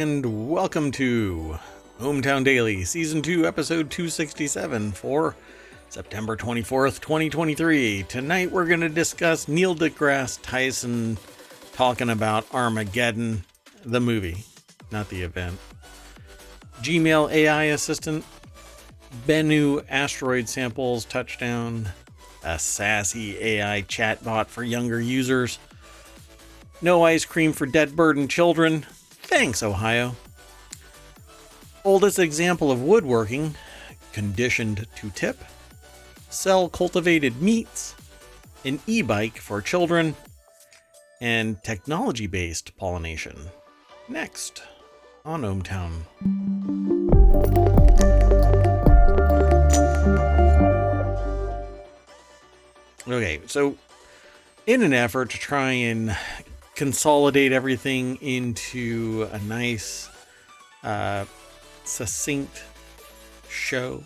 And welcome to ohmTown Daily, Season 2, Episode 267 for September 24th, 2023. Tonight we're going to discuss Neil deGrasse Tyson talking about Armageddon, the movie, not the event. Gmail AI assistant, Bennu asteroid samples touchdown, a Sassy AI chatbot for younger users, no ice cream for debt burdened children. Thanks, Ohio. Oldest example of woodworking, conditioned to tip, sell cultivated meats, an e-bike for children, and technology-based pollination. Next on ohmTown. Okay, so in an effort to try and consolidate everything into a nice, succinct show,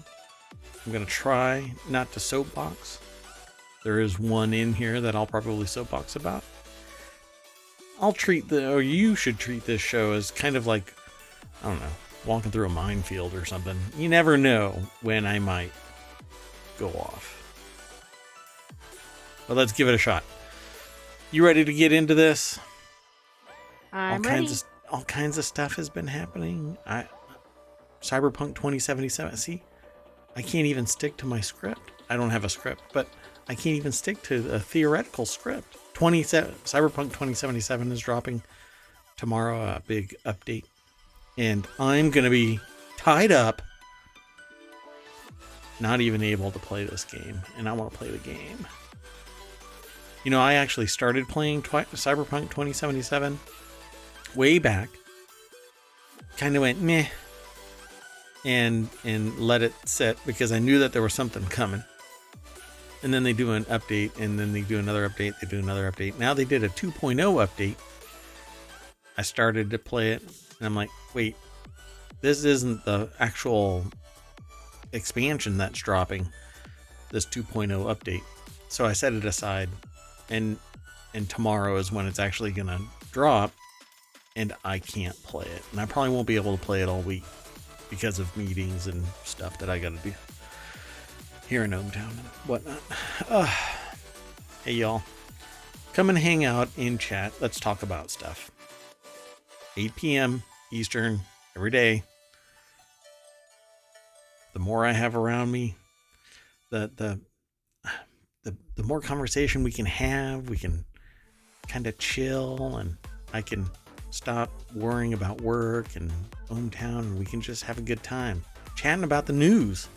I'm going to try not to soapbox. There is one in here that I'll probably soapbox about. You should treat this show as kind of like, I don't know, walking through a minefield or something. You never know when I might go off. But let's give it a shot. You ready to get into this? I'm ready. All kinds of stuff has been happening. Cyberpunk 2077. See, I can't even stick to my script. I don't have a script, but I can't even stick to a theoretical script. Cyberpunk 2077 is dropping tomorrow, a big update. And I'm going to be tied up, not even able to play this game. And I want to play the game. You know, I actually started playing Cyberpunk 2077 way back. Kind of went meh. And let it sit because I knew that there was something coming. And then they do an update, and then they do another update, they do another update. Now they did a 2.0 update. I started to play it, and I'm like, wait, this isn't the actual expansion that's dropping, this 2.0 update. So I set it aside, and tomorrow is when it's actually going to drop, and I can't play it. And I probably won't be able to play it all week because of meetings and stuff that I got to do here in ohmTown and whatnot. Hey, y'all. Come and hang out in chat. Let's talk about stuff. 8 p.m. Eastern every day. The more I have around me, the more conversation we can have. We can kind of chill, and I can stop worrying about work and ohmTown, and we can just have a good time chatting about the news.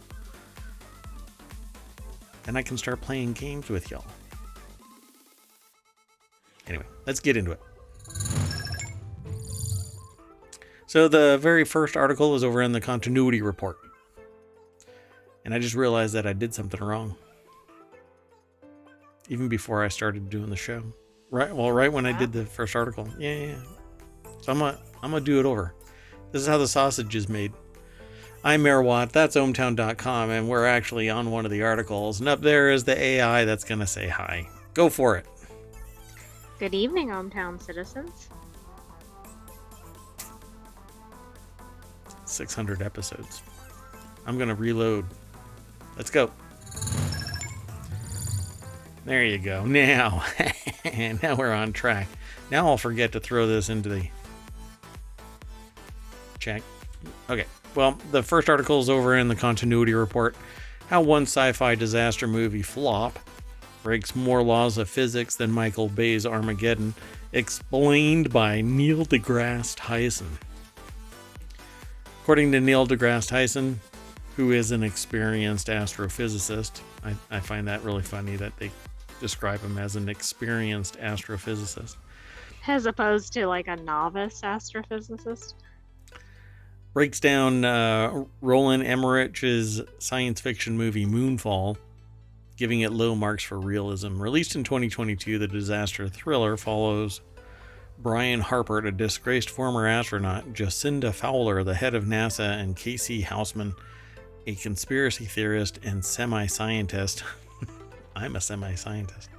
And I can start playing games with y'all. Anyway, let's get into it. So the very first article is over in the continuity report. And I just realized that I did something wrong. Even before I started doing the show. Right when I did the first article. Yeah. So I'm gonna do it over. This is how the sausage is made. I'm Mayor Watt, that's ohmTown.com, and we're actually on one of the articles. And up there is the AI that's going to say hi. Go for it. Good evening, ohmTown citizens. 600 episodes. I'm going to reload. Let's go. There you go. Now we're on track. Now I'll forget to throw this into the check. Okay. Well, the first article is over in the continuity report. How one sci-fi disaster movie flop breaks more laws of physics than Michael Bay's Armageddon, explained by Neil deGrasse Tyson. According to Neil deGrasse Tyson, who is an experienced astrophysicist, I find that really funny that they describe him as an experienced astrophysicist. As opposed to like a novice astrophysicist. Breaks down Roland Emmerich's science fiction movie Moonfall, giving it low marks for realism. Released in 2022, the disaster thriller follows Brian Harper, a disgraced former astronaut, Jacinda Fowler, the head of NASA, and Casey Houseman, a conspiracy theorist and semi-scientist. I'm a semi-scientist.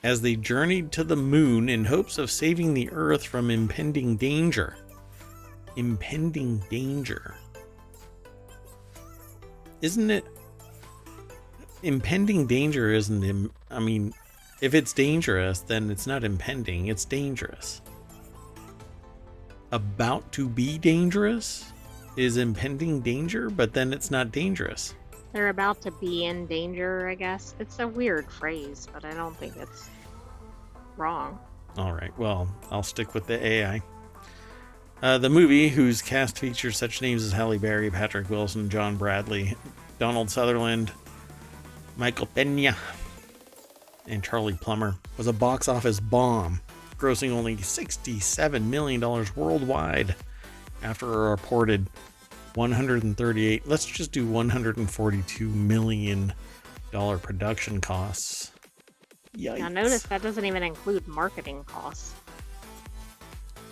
as they journeyed to the moon in hopes of saving the Earth from impending danger. Impending danger. Isn't it? Impending danger isn't. I mean, if it's dangerous, then it's not impending, it's dangerous. About to be dangerous is impending danger, but then it's not dangerous. They're about to be in danger, I guess. It's a weird phrase, but I don't think it's wrong. All right, well, I'll stick with the AI. The movie, whose cast features such names as Halle Berry, Patrick Wilson, John Bradley, Donald Sutherland, Michael Pena, and Charlie Plummer, was a box office bomb, grossing only $67 million worldwide after a reported let's just do $142 million production costs. Yikes. Now notice that doesn't even include marketing costs.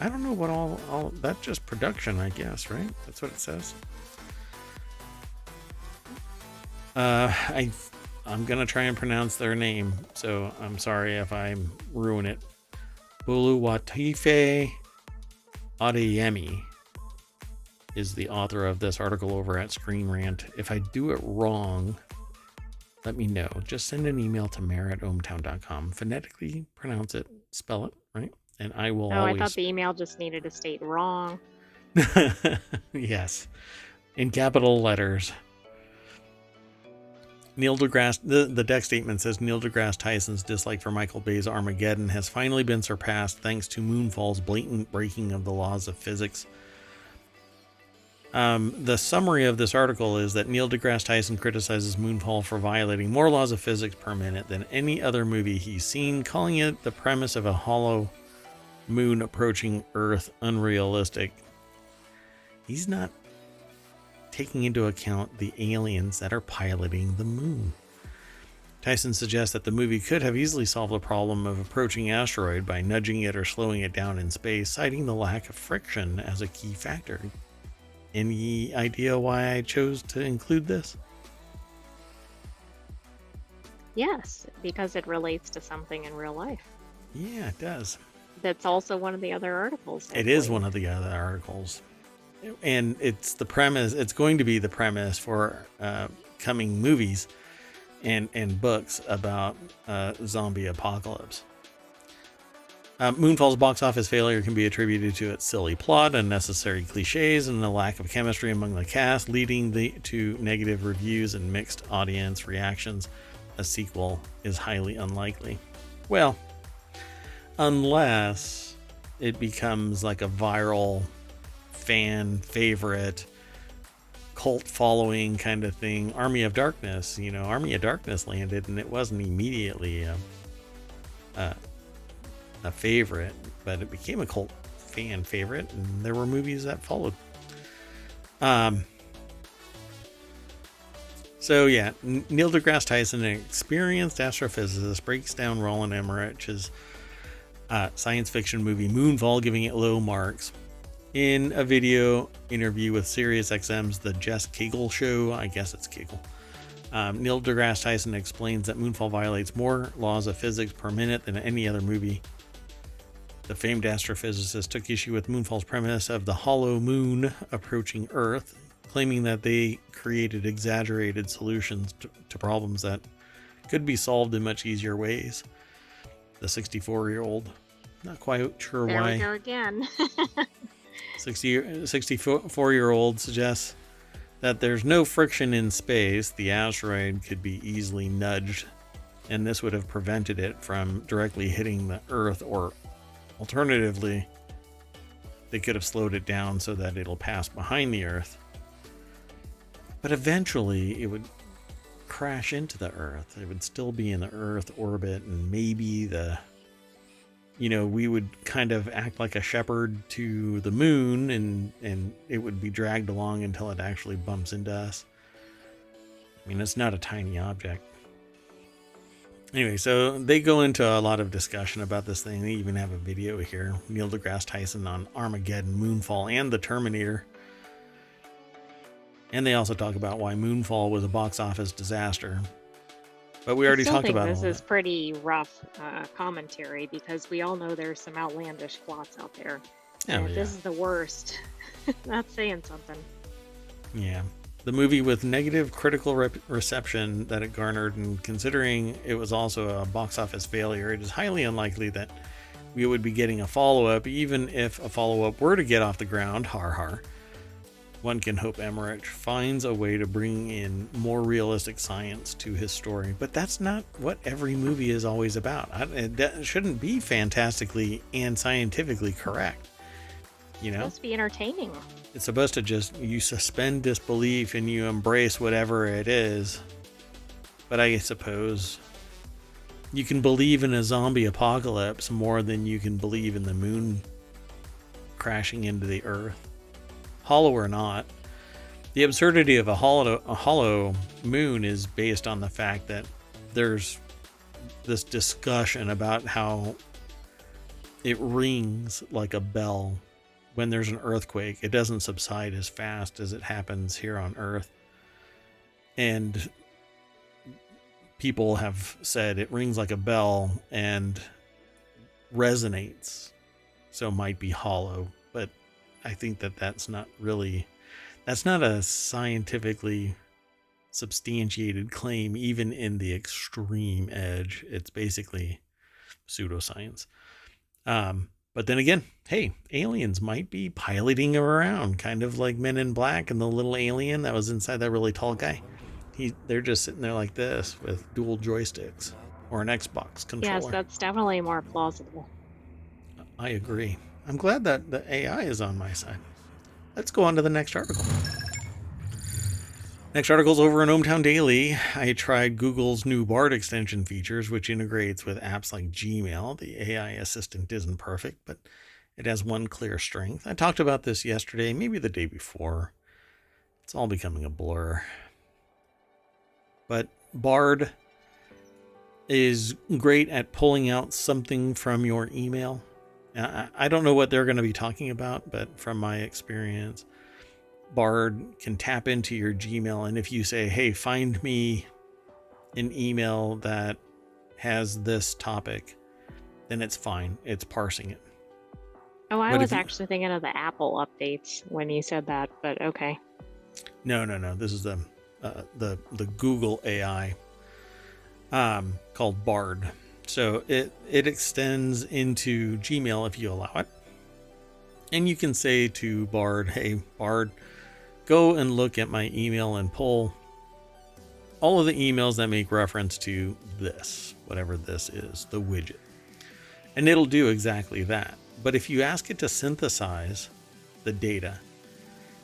I don't know what all that's just production, I guess, right? That's what it says. I'm gonna try and pronounce their name, so I'm sorry if I ruin it. Buluwatife Adeyemi is the author of this article over at Screen Rant. If I do it wrong, let me know. Just send an email to mayor@ohmTown.com. Phonetically pronounce it, spell it, right? And I will always... I thought the email just needed to state wrong. Yes. In capital letters. Neil deGrasse... The deck statement says Neil deGrasse Tyson's dislike for Michael Bay's Armageddon has finally been surpassed thanks to Moonfall's blatant breaking of the laws of physics. The summary of this article is that Neil deGrasse Tyson criticizes Moonfall for violating more laws of physics per minute than any other movie he's seen, calling it the premise of a hollow moon approaching Earth unrealistic. He's not taking into account the aliens that are piloting the moon. Tyson suggests that the movie could have easily solved the problem of approaching Asteroid by nudging it or slowing it down in space, citing the lack of friction as a key factor. Any idea why I chose to include this? Yes, because it relates to something in real life. Yeah, it does. That's also one of the other articles. It is one of the other articles. And it's the premise, it's going to be the premise for coming movies and books about zombie apocalypse. Moonfall's box office failure can be attributed to its silly plot, unnecessary cliches, and the lack of chemistry among the cast, leading to negative reviews and mixed audience reactions. A sequel is highly unlikely. Well, unless it becomes like a viral fan favorite, cult following kind of thing. Army of Darkness, Army of Darkness landed and it wasn't immediately a favorite, but it became a cult fan favorite, and there were movies that followed. So yeah, Neil deGrasse Tyson, an experienced astrophysicist, breaks down Roland Emmerich's science fiction movie Moonfall, giving it low marks. In a video interview with SiriusXM's The Jess Cagle Show, I guess it's Cagle, Neil deGrasse Tyson explains that Moonfall violates more laws of physics per minute than any other movie. The famed astrophysicist took issue with Moonfall's premise of the hollow moon approaching Earth, claiming that they created exaggerated solutions to problems that could be solved in much easier ways. The 64-year-old, not quite sure there why. There we go again. 64-year-old suggests that there's no friction in space. The asteroid could be easily nudged, and this would have prevented it from directly hitting the Earth, or alternatively, they could have slowed it down so that it'll pass behind the Earth. But eventually, it would crash into the Earth. It would still be in the Earth orbit, and maybe we would kind of act like a shepherd to the moon, and it would be dragged along until it actually bumps into us. I mean, it's not a tiny object. Anyway, so they go into a lot of discussion about this thing. They even have a video here. Neil deGrasse Tyson on Armageddon, Moonfall, and the Terminator. And they also talk about why Moonfall was a box office disaster. But we I already still talked think about this all is that. pretty rough commentary because we all know there's some outlandish plots out there. Oh And if yeah, this is the worst, that's saying something. yeah. The movie with negative critical reception that it garnered, and considering it was also a box office failure, it is highly unlikely that we would be getting a follow-up, even if a follow-up were to get off the ground. Har har. One can hope Emmerich finds a way to bring in more realistic science to his story, but that's not what every movie is always about. It shouldn't be fantastically and scientifically correct. You It's know, supposed to be entertaining. it's supposed to just, you suspend disbelief and you embrace whatever it is. But I suppose you can believe in a zombie apocalypse more than you can believe in the moon crashing into the earth. Hollow or not, the absurdity of a hollow moon is based on the fact that there's this discussion about how it rings like a bell when there's an earthquake. It doesn't subside as fast as it happens here on Earth. And people have said it rings like a bell and resonates, so might be hollow. But I think that that's not a scientifically substantiated claim, even in the extreme edge. It's basically pseudoscience. But then again, hey, aliens might be piloting him around, kind of like Men in Black and the little alien that was inside that really tall guy. They're just sitting there like this with dual joysticks or an Xbox Yes, controller. that's definitely more plausible. I agree. I'm glad that the AI is on my side. Let's go on to the next article. Next article's over in ohmTown Daily. I tried Google's new Bard extension features, which integrates with apps like Gmail. The AI assistant isn't perfect, but it has one clear strength. I talked about this yesterday, maybe the day before. It's all becoming a blur. But Bard is great at pulling out something from your email. I don't know what they're going to be talking about, but from my experience, Bard can tap into your Gmail, and if you say, hey, find me an email that has this topic, then it's fine. It's parsing it. Oh, I But was if you... actually thinking of the Apple updates when you said that, but okay. No. This is the Google AI called Bard. So it extends into Gmail if you allow it. And you can say to Bard, hey, Bard, go and look at my email and pull all of the emails that make reference to this, whatever this is, the widget. And it'll do exactly that. But if you ask it to synthesize the data,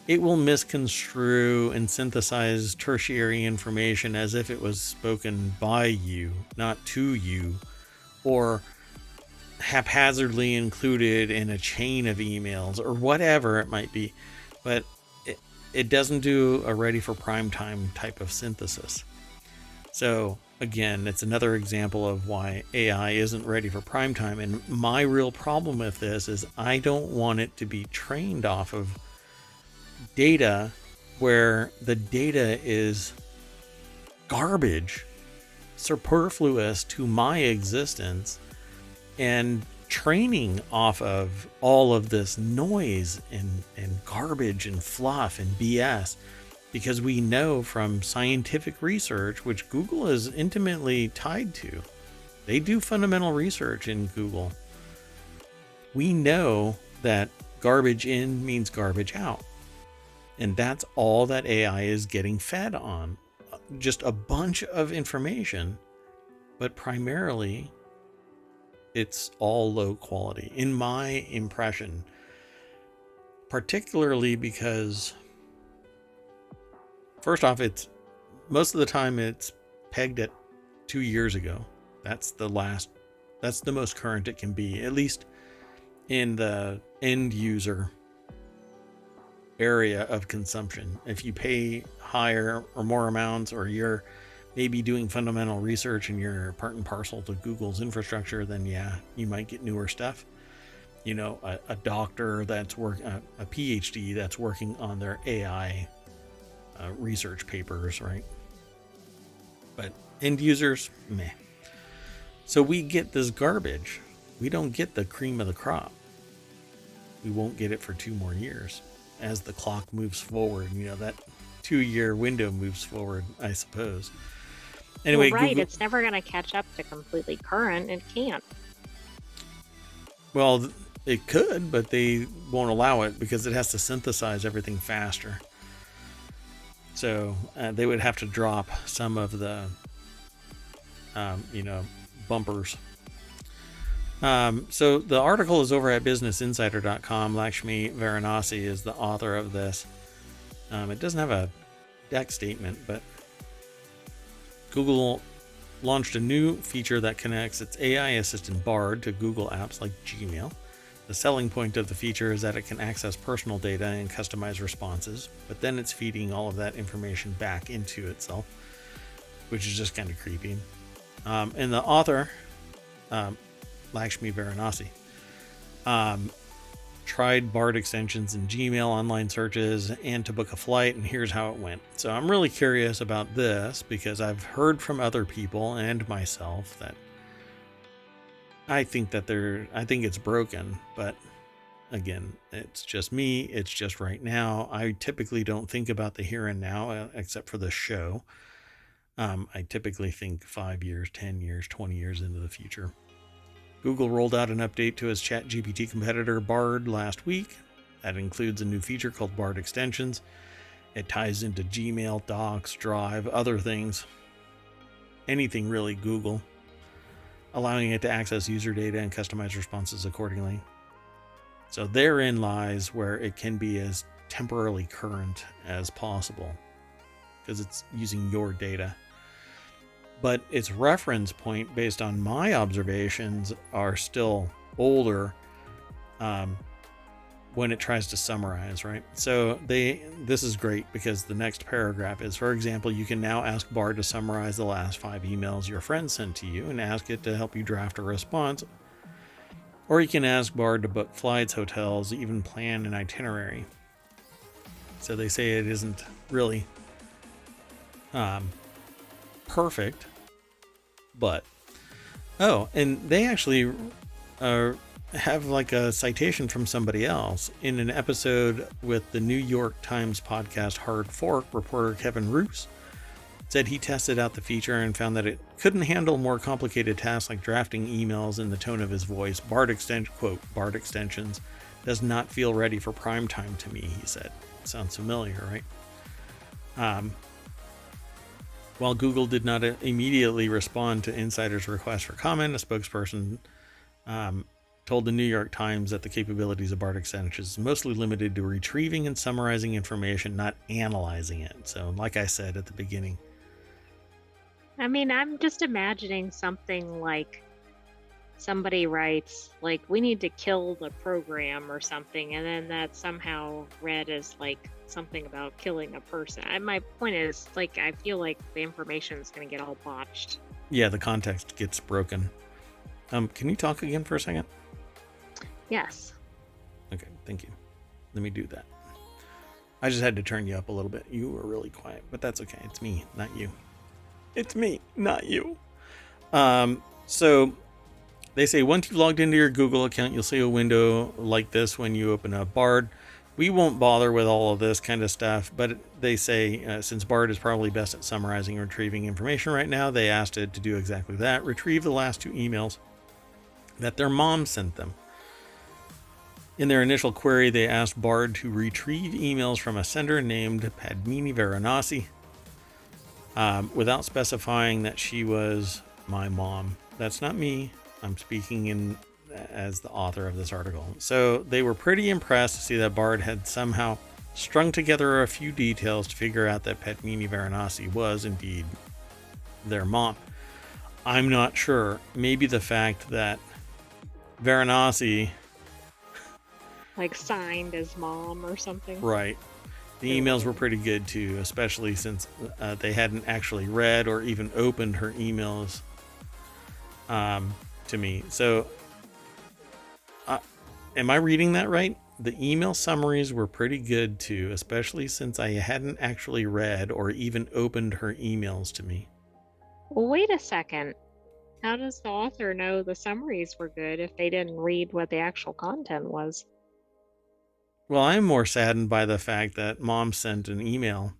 it will misconstrue and synthesize tertiary information as if it was spoken by you, not to you, or haphazardly included in a chain of emails or whatever it might be. But it doesn't do a ready for prime time type of synthesis. So again, it's another example of why AI isn't ready for prime time. And my real problem with this is I don't want it to be trained off of data where the data is garbage, superfluous to my existence, and training off of all of this noise and garbage and fluff and BS, because we know from scientific research, which Google is intimately tied to, they do fundamental research in Google. We know that garbage in means garbage out. And that's all that AI is getting fed on. Just a bunch of information, but primarily it's all low quality, in my impression. Particularly because, first off, it's most of the time it's pegged at 2 years ago. That's the most current it can be, at least in the end user area of consumption. If you pay higher or more amounts, or you're maybe doing fundamental research and you're part and parcel to Google's infrastructure, then yeah, you might get newer stuff. You know, a doctor that's a PhD that's working on their AI research papers, right? But End users, meh. So we get this garbage. We don't get the cream of the crop. We won't get it for 2 more years as the clock moves forward. That 2-year window moves forward, I suppose. Anyway, well, right, Google, it's never going to catch up to completely current. It can't. well, it could, but they won't allow it because it has to synthesize everything faster. So they would have to drop some of the, bumpers. So the article is over at businessinsider.com. Lakshmi Varanasi is the author of this. It doesn't have a deck statement, but Google launched a new feature that connects its AI assistant Bard to Google apps like Gmail. The selling point of the feature is that it can access personal data and customize responses, but then it's feeding all of that information back into itself, which is just kind of creepy. And the author, Lakshmi Varanasi, tried Bard extensions in Gmail, online searches, and to book a flight, and here's how it went. So I'm really curious about this because I've heard from other people and myself that I think it's broken, but again, it's just me. It's just right now. I typically don't think about the here and now, except for the show. I typically think 5 years, 10 years, 20 years into the future. Google rolled out an update to its ChatGPT competitor Bard last week. That includes a new feature called Bard Extensions. It ties into Gmail, Docs, Drive, other things. Anything really Google, allowing it to access user data and customize responses accordingly. So therein lies where it can be as temporarily current as possible because it's using your data. But its reference point, based on my observations, are still older when it tries to summarize, right? So this is great because the next paragraph is, for example, you can now ask Bard to summarize the last 5 emails your friend sent to you and ask it to help you draft a response. Or you can ask Bard to book flights, hotels, even plan an itinerary. So they say it isn't really perfect, but and they actually have like a citation from somebody else in an episode with the New York Times podcast Hard Fork. Reporter Kevin Roos said he tested out the feature and found that it couldn't handle more complicated tasks like drafting emails in the tone of his voice. Bard Extensions does not feel ready for prime time to me, he said. Sounds familiar, right? While Google did not immediately respond to insiders' request for comment, a spokesperson told the New York Times that the capabilities of Bard Extensions is mostly limited to retrieving and summarizing information, not analyzing it. So, like I said at the beginning. I mean, I'm just imagining something like somebody writes, like, we need to kill the program or something, and then that somehow read as like something about killing a person. My point is, like, I feel like the information is going to get all botched. Yeah, the context gets broken. Can you talk again for a second? Yes. Okay, thank you. Let me do that. I just had to turn you up a little bit. You were really quiet, but that's okay. It's me, not you. It's me, not you. So they say once you've logged into your Google account, you'll see a window like this when you open up Bard. We won't bother with all of this kind of stuff, but they say since Bard is probably best at summarizing and retrieving information right now, they asked it to do exactly that. Retrieve the last 2 emails that their mom sent them. In their initial query, they asked Bard to retrieve emails from a sender named Padmini Varanasi without specifying that she was my mom. That's not me. I'm speaking as the author of this article. So they were pretty impressed to see that Bard had somehow strung together a few details to figure out that Padmini Varanasi was indeed their mom. I'm not sure. Maybe the fact that Varanasi, like, signed as mom or something. Right. The emails were pretty good too, especially since they hadn't actually read or even opened her emails to me. So am I reading that right? The email summaries were pretty good too, especially since I hadn't actually read or even opened her emails to me. Well, wait a second. How does the author know the summaries were good if they didn't read what the actual content was? Well, I'm more saddened by the fact that mom sent an email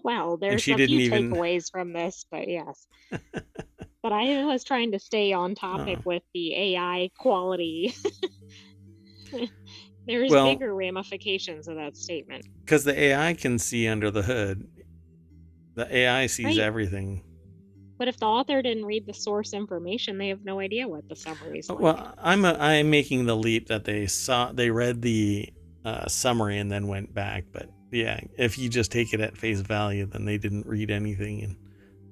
Well, and there's she a didn't few even. takeaways from this, but yes. But I was trying to stay on topic Oh. with the AI quality. There's Well, bigger ramifications of that statement. because the AI can see under the hood. The AI sees Right. everything. But if the author didn't read the source information, they have no idea what the summary is like. Well, I'm making the leap that they read the summary and then went back. But yeah, if you just take it at face value, then they didn't read anything and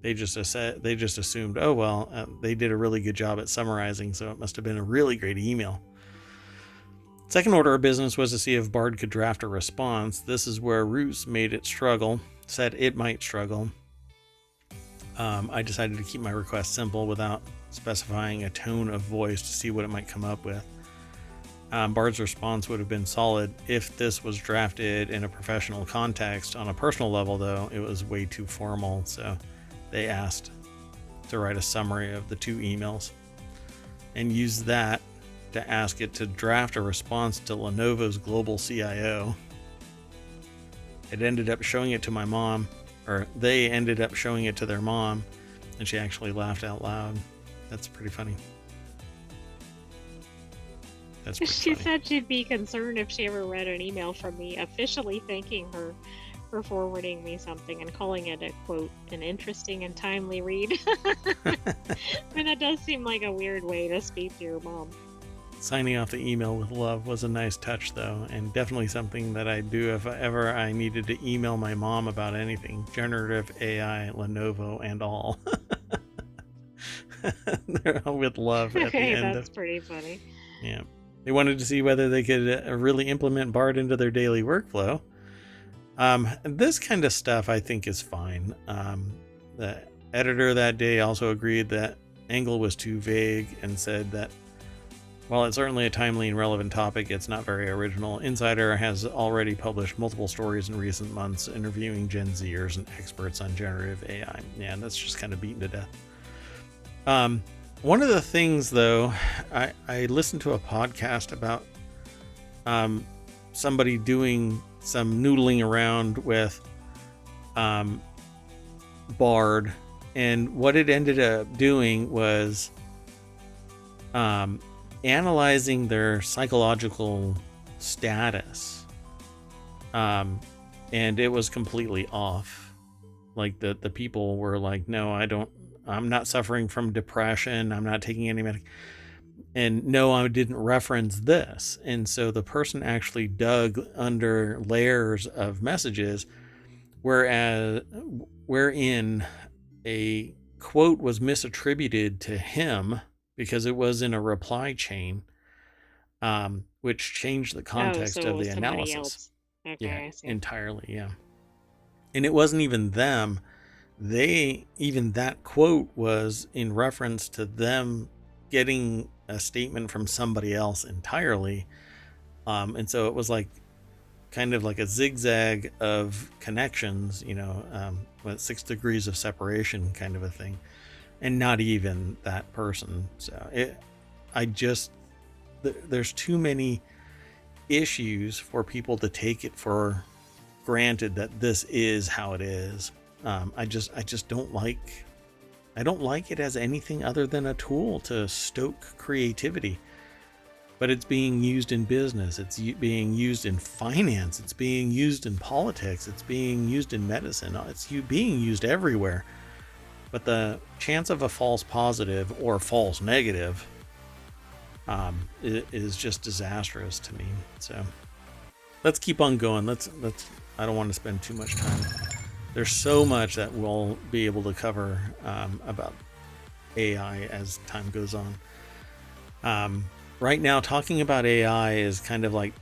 they just assumed, oh well, they did a really good job at summarizing, so it must have been a really great email. Second order of business was to see if Bard could draft a response. This is where Roos said it might struggle. I decided to keep my request simple without specifying a tone of voice to see what it might come up with. Bard's response would have been solid if this was drafted in a professional context. On a personal level, though, it was way too formal, so they asked to write a summary of the 2 emails and use that to ask it to draft a response to Lenovo's global CIO. It ended up showing it to my mom, or they ended up showing it to their mom, and she actually laughed out loud. That's pretty funny. That's pretty She funny. said she'd be concerned if she ever read an email from me officially thanking her for forwarding me something and calling it a, quote, an interesting and timely read. And that does seem like a weird way to speak to your mom. Signing off the email with love was a nice touch, though, and definitely something that I'd do if ever I needed to email my mom about anything. Generative AI, Lenovo, and all. They're all with love at the end. That's pretty funny. Yeah. They wanted to see whether they could really implement Bard into their daily workflow. This kind of stuff I think is fine. The editor that day also agreed that Angle was too vague and said that while it's certainly a timely and relevant topic, it's not very original. Insider has already published multiple stories in recent months interviewing Gen Zers and experts on generative AI. Yeah, that's just kind of beaten to death. One of the things, though, I listened to a podcast about somebody doing some noodling around with Bard, and what it ended up doing was analyzing their psychological status, and it was completely off. Like the people were like, no, I'm not suffering from depression, I'm not taking any medication, and no, I didn't reference this. And so the person actually dug under layers of messages, wherein a quote was misattributed to him because it was in a reply chain, which changed the context so of the analysis. Else. Okay, yeah, I see. entirely. Yeah, and it wasn't even them. Even that quote was in reference to them getting a statement from somebody else entirely, and so it was like kind of like a zigzag of connections, with 6 degrees of separation kind of a thing, and not even that person. So there's too many issues for people to take it for granted that this is how it is. I just don't like it as anything other than a tool to stoke creativity. But it's being used in business, it's being used in finance, it's being used in politics, it's being used in medicine, it's being used everywhere. But the chance of a false positive or false negative is just disastrous to me. So let's keep on going. Let's. I don't want to spend too much time. There's so much that we'll be able to cover about AI as time goes on. Right now, talking about AI is kind of like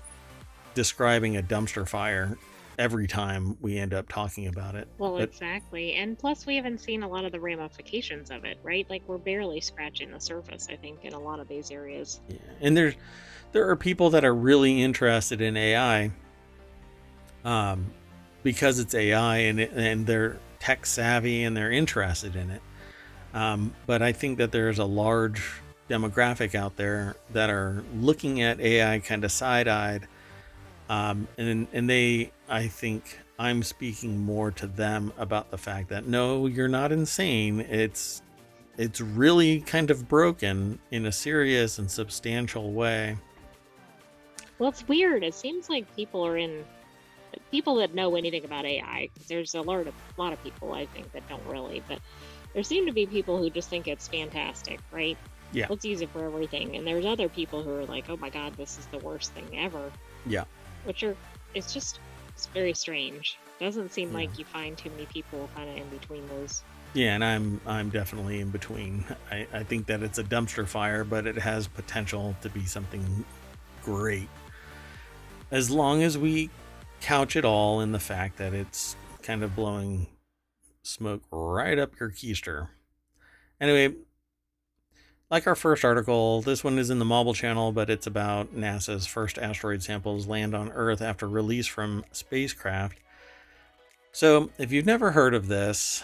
describing a dumpster fire every time we end up talking about it. Well, exactly. And plus, we haven't seen a lot of the ramifications of it, right? Like, we're barely scratching the surface, I think, in a lot of these areas. Yeah. And there are people that are really interested in AI because it's AI, and they're tech savvy and they're interested in it. But I think that there's a large demographic out there that are looking at AI kind of side-eyed. And they, I think I'm speaking more to them about the fact that no, you're not insane. It's really kind of broken in a serious and substantial way. Well, it's weird. It seems like people that know anything about AI, because there's a lot of people I think that don't really, but there seem to be people who just think it's fantastic, right? Yeah. Let's use it for everything. And there's other people who are like, oh my God, this is the worst thing ever. Yeah. It's very strange. Doesn't seem like you find too many people kind of in between those. Yeah, and I'm definitely in between. I think that it's a dumpster fire, but it has potential to be something great. As long as we couch it all in the fact that it's kind of blowing smoke right up your keister. Anyway, like our first article, this one is in the Mobile channel, but it's about NASA's first asteroid samples land on Earth after release from spacecraft. So, if you've never heard of this,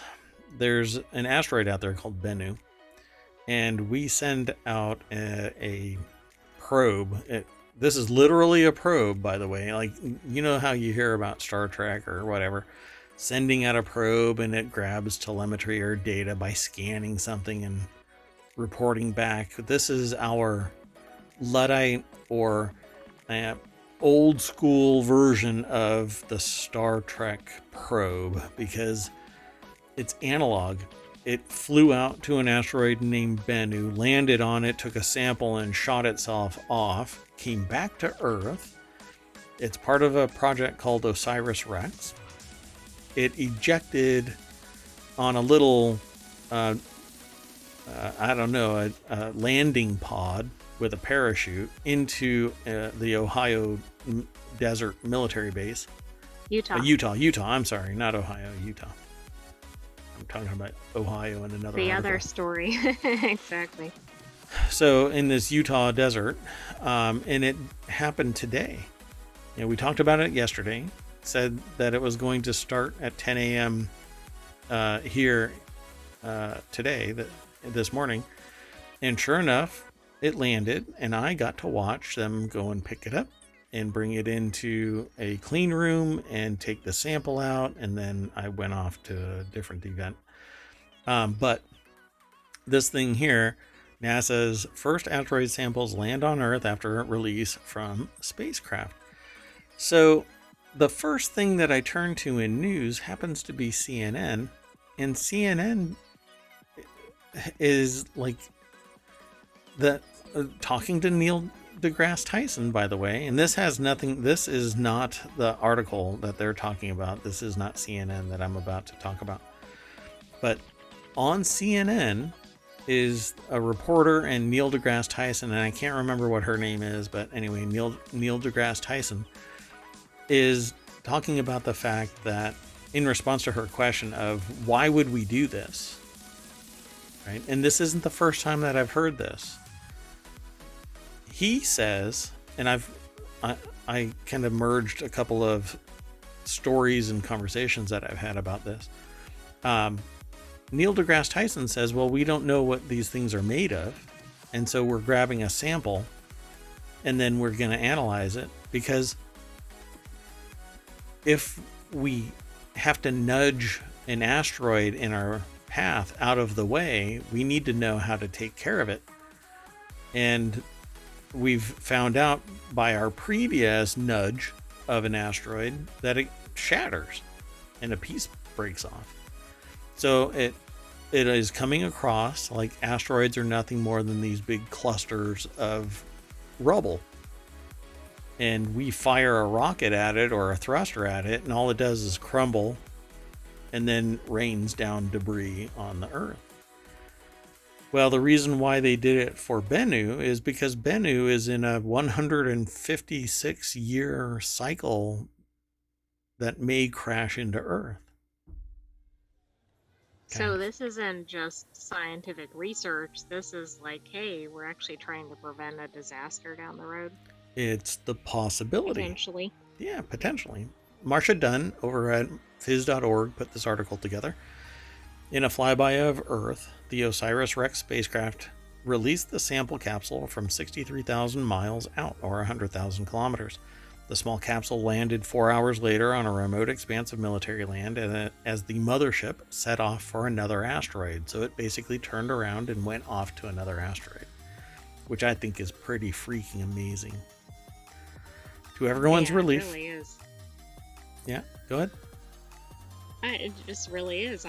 there's an asteroid out there called Bennu, and we send out a probe. This is literally a probe, by the way. Like, you know how you hear about Star Trek or whatever, sending out a probe and it grabs telemetry or data by scanning something and reporting back. This is our Luddite or old school version of the Star Trek probe because it's analog. It flew out to an asteroid named Bennu, landed on it, took a sample and shot itself off, came back to Earth. It's part of a project called OSIRIS-REx. It ejected on a little a landing pod with a parachute into the Ohio desert military base. Utah. I'm sorry, not Ohio, Utah. I'm talking about Ohio and another the article. Other story. Exactly. So in this Utah desert, and it happened today. We talked about it yesterday. Said that it was going to start at 10 a.m. Here today, this morning. And sure enough, it landed, and I got to watch them go and pick it up and bring it into a clean room and take the sample out, and then I went off to a different event. But this thing here, NASA's first asteroid samples land on Earth after release from spacecraft. So the first thing that I turn to in news happens to be CNN, and CNN is like talking to Neil deGrasse Tyson, by the way, and this is not the article that they're talking about. This is not CNN that I'm about to talk about. But on CNN is a reporter and Neil deGrasse Tyson, and I can't remember what her name is, but anyway, Neil deGrasse Tyson is talking about the fact that in response to her question of why would we do this, right? And this isn't the first time that I've heard this. He says, and I kind of merged a couple of stories and conversations that I've had about this. Neil deGrasse Tyson says, well, we don't know what these things are made of, and so we're grabbing a sample and then we're going to analyze it, because if we have to nudge an asteroid in our path out of the way, we need to know how to take care of it. And we've found out by our previous nudge of an asteroid that it shatters and a piece breaks off. So it is coming across like asteroids are nothing more than these big clusters of rubble. And we fire a rocket at it or a thruster at it, and all it does is crumble and then rains down debris on the Earth. Well, the reason why they did it for Bennu is because Bennu is in a 156-year cycle that may crash into Earth. So this isn't just scientific research. This is like, hey, we're actually trying to prevent a disaster down the road. It's the possibility. Potentially. Yeah, potentially. Marcia Dunn over at phys.org put this article together. In a flyby of Earth, the OSIRIS-REx spacecraft released the sample capsule from 63,000 miles out, or 100,000 kilometers. The small capsule landed 4 hours later on a remote expanse of military land as the mothership set off for another asteroid. So it basically turned around and went off to another asteroid, which I think is pretty freaking amazing. To everyone's relief. It really is. Yeah, go ahead. It just really is.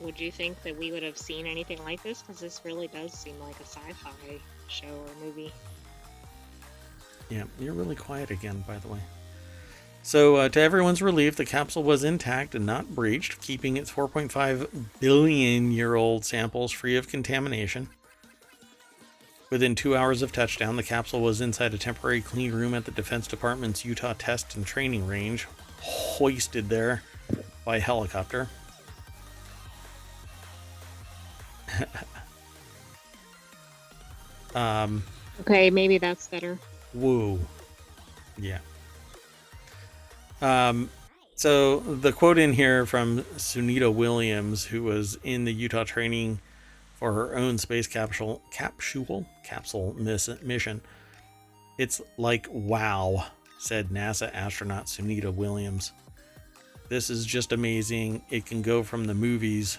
Would you think that we would have seen anything like this? Because this really does seem like a sci-fi show or movie. Yeah, you're really quiet again, by the way. So, to everyone's relief, the capsule was intact and not breached, keeping its 4.5 billion-year-old samples free of contamination. Within 2 hours of touchdown, the capsule was inside a temporary clean room at the Defense Department's Utah Test and Training Range, hoisted there by helicopter. Okay, maybe that's better. Whoa. Yeah. So the quote in here from Sunita Williams, who was in the Utah training for her own space capsule mission. It's like, wow, said NASA astronaut Sunita Williams. This is just amazing. It can go from the movies,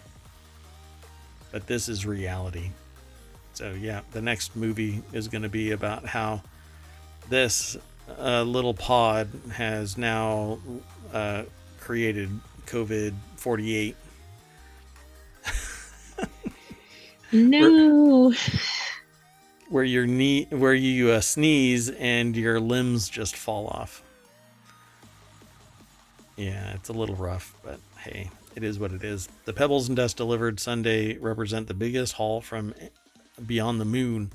but this is reality. So yeah, the next movie is going to be about how this little pod has now created COVID-48. No. Where you sneeze and your limbs just fall off. Yeah, it's a little rough, but hey, it is what it is. The pebbles and dust delivered Sunday represent the biggest haul from beyond the moon.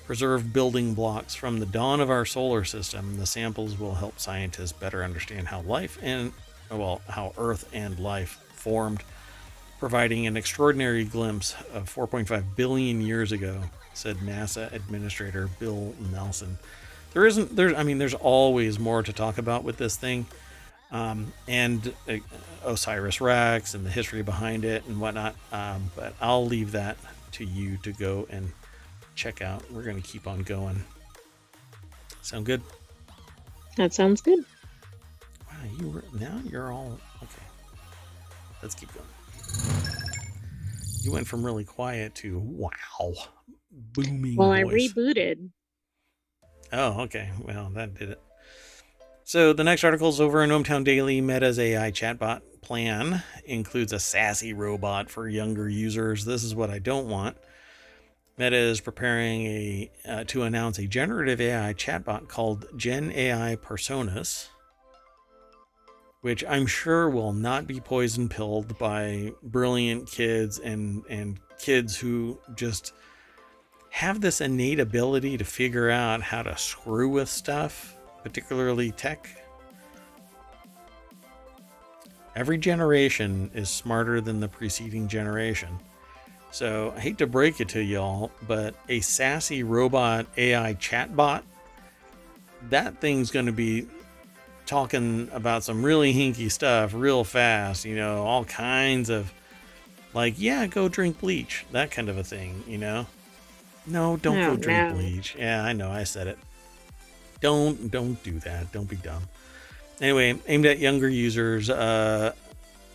Preserved building blocks from the dawn of our solar system. The samples will help scientists better understand how how Earth and life formed, providing an extraordinary glimpse of 4.5 billion years ago, said NASA Administrator Bill Nelson. There's always more to talk about with this thing, and OSIRIS-REx and the history behind it and whatnot. But I'll leave that to you to go and check out. We're going to keep on going. Sound good? That sounds good. Wow, now you're all okay. Let's keep going. You went from really quiet to wow, booming. Well, voice. I rebooted. Oh, okay. Well, that did it. So the next article is over in ohmTown Daily. Meta's AI chatbot plan includes a Sassy robot for younger users. This is what I don't want. Meta is preparing to announce a generative AI chatbot called Gen AI Personas, which I'm sure will not be poison pilled by brilliant kids and kids who just have this innate ability to figure out how to screw with stuff, particularly tech. Every generation is smarter than the preceding generation. So I hate to break it to y'all, but a Sassy robot AI chatbot, that thing's going to be talking about some really hinky stuff real fast, all kinds of like, yeah, go drink bleach, that kind of a thing, No, don't go drink bleach. Yeah, I know, I said it. Don't do that. Don't be dumb. Anyway, aimed at younger users,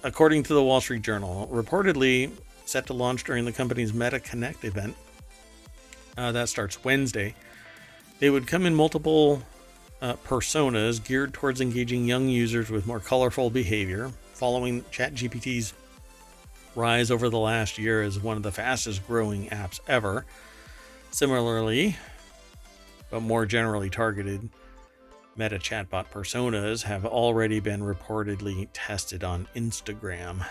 according to the Wall Street Journal, reportedly set to launch during the company's Meta Connect event. That starts Wednesday. They would come in multiple personas geared towards engaging young users with more colorful behavior, following ChatGPT's rise over the last year as one of the fastest growing apps ever. Similarly, but more generally targeted, Meta chatbot personas have already been reportedly tested on Instagram.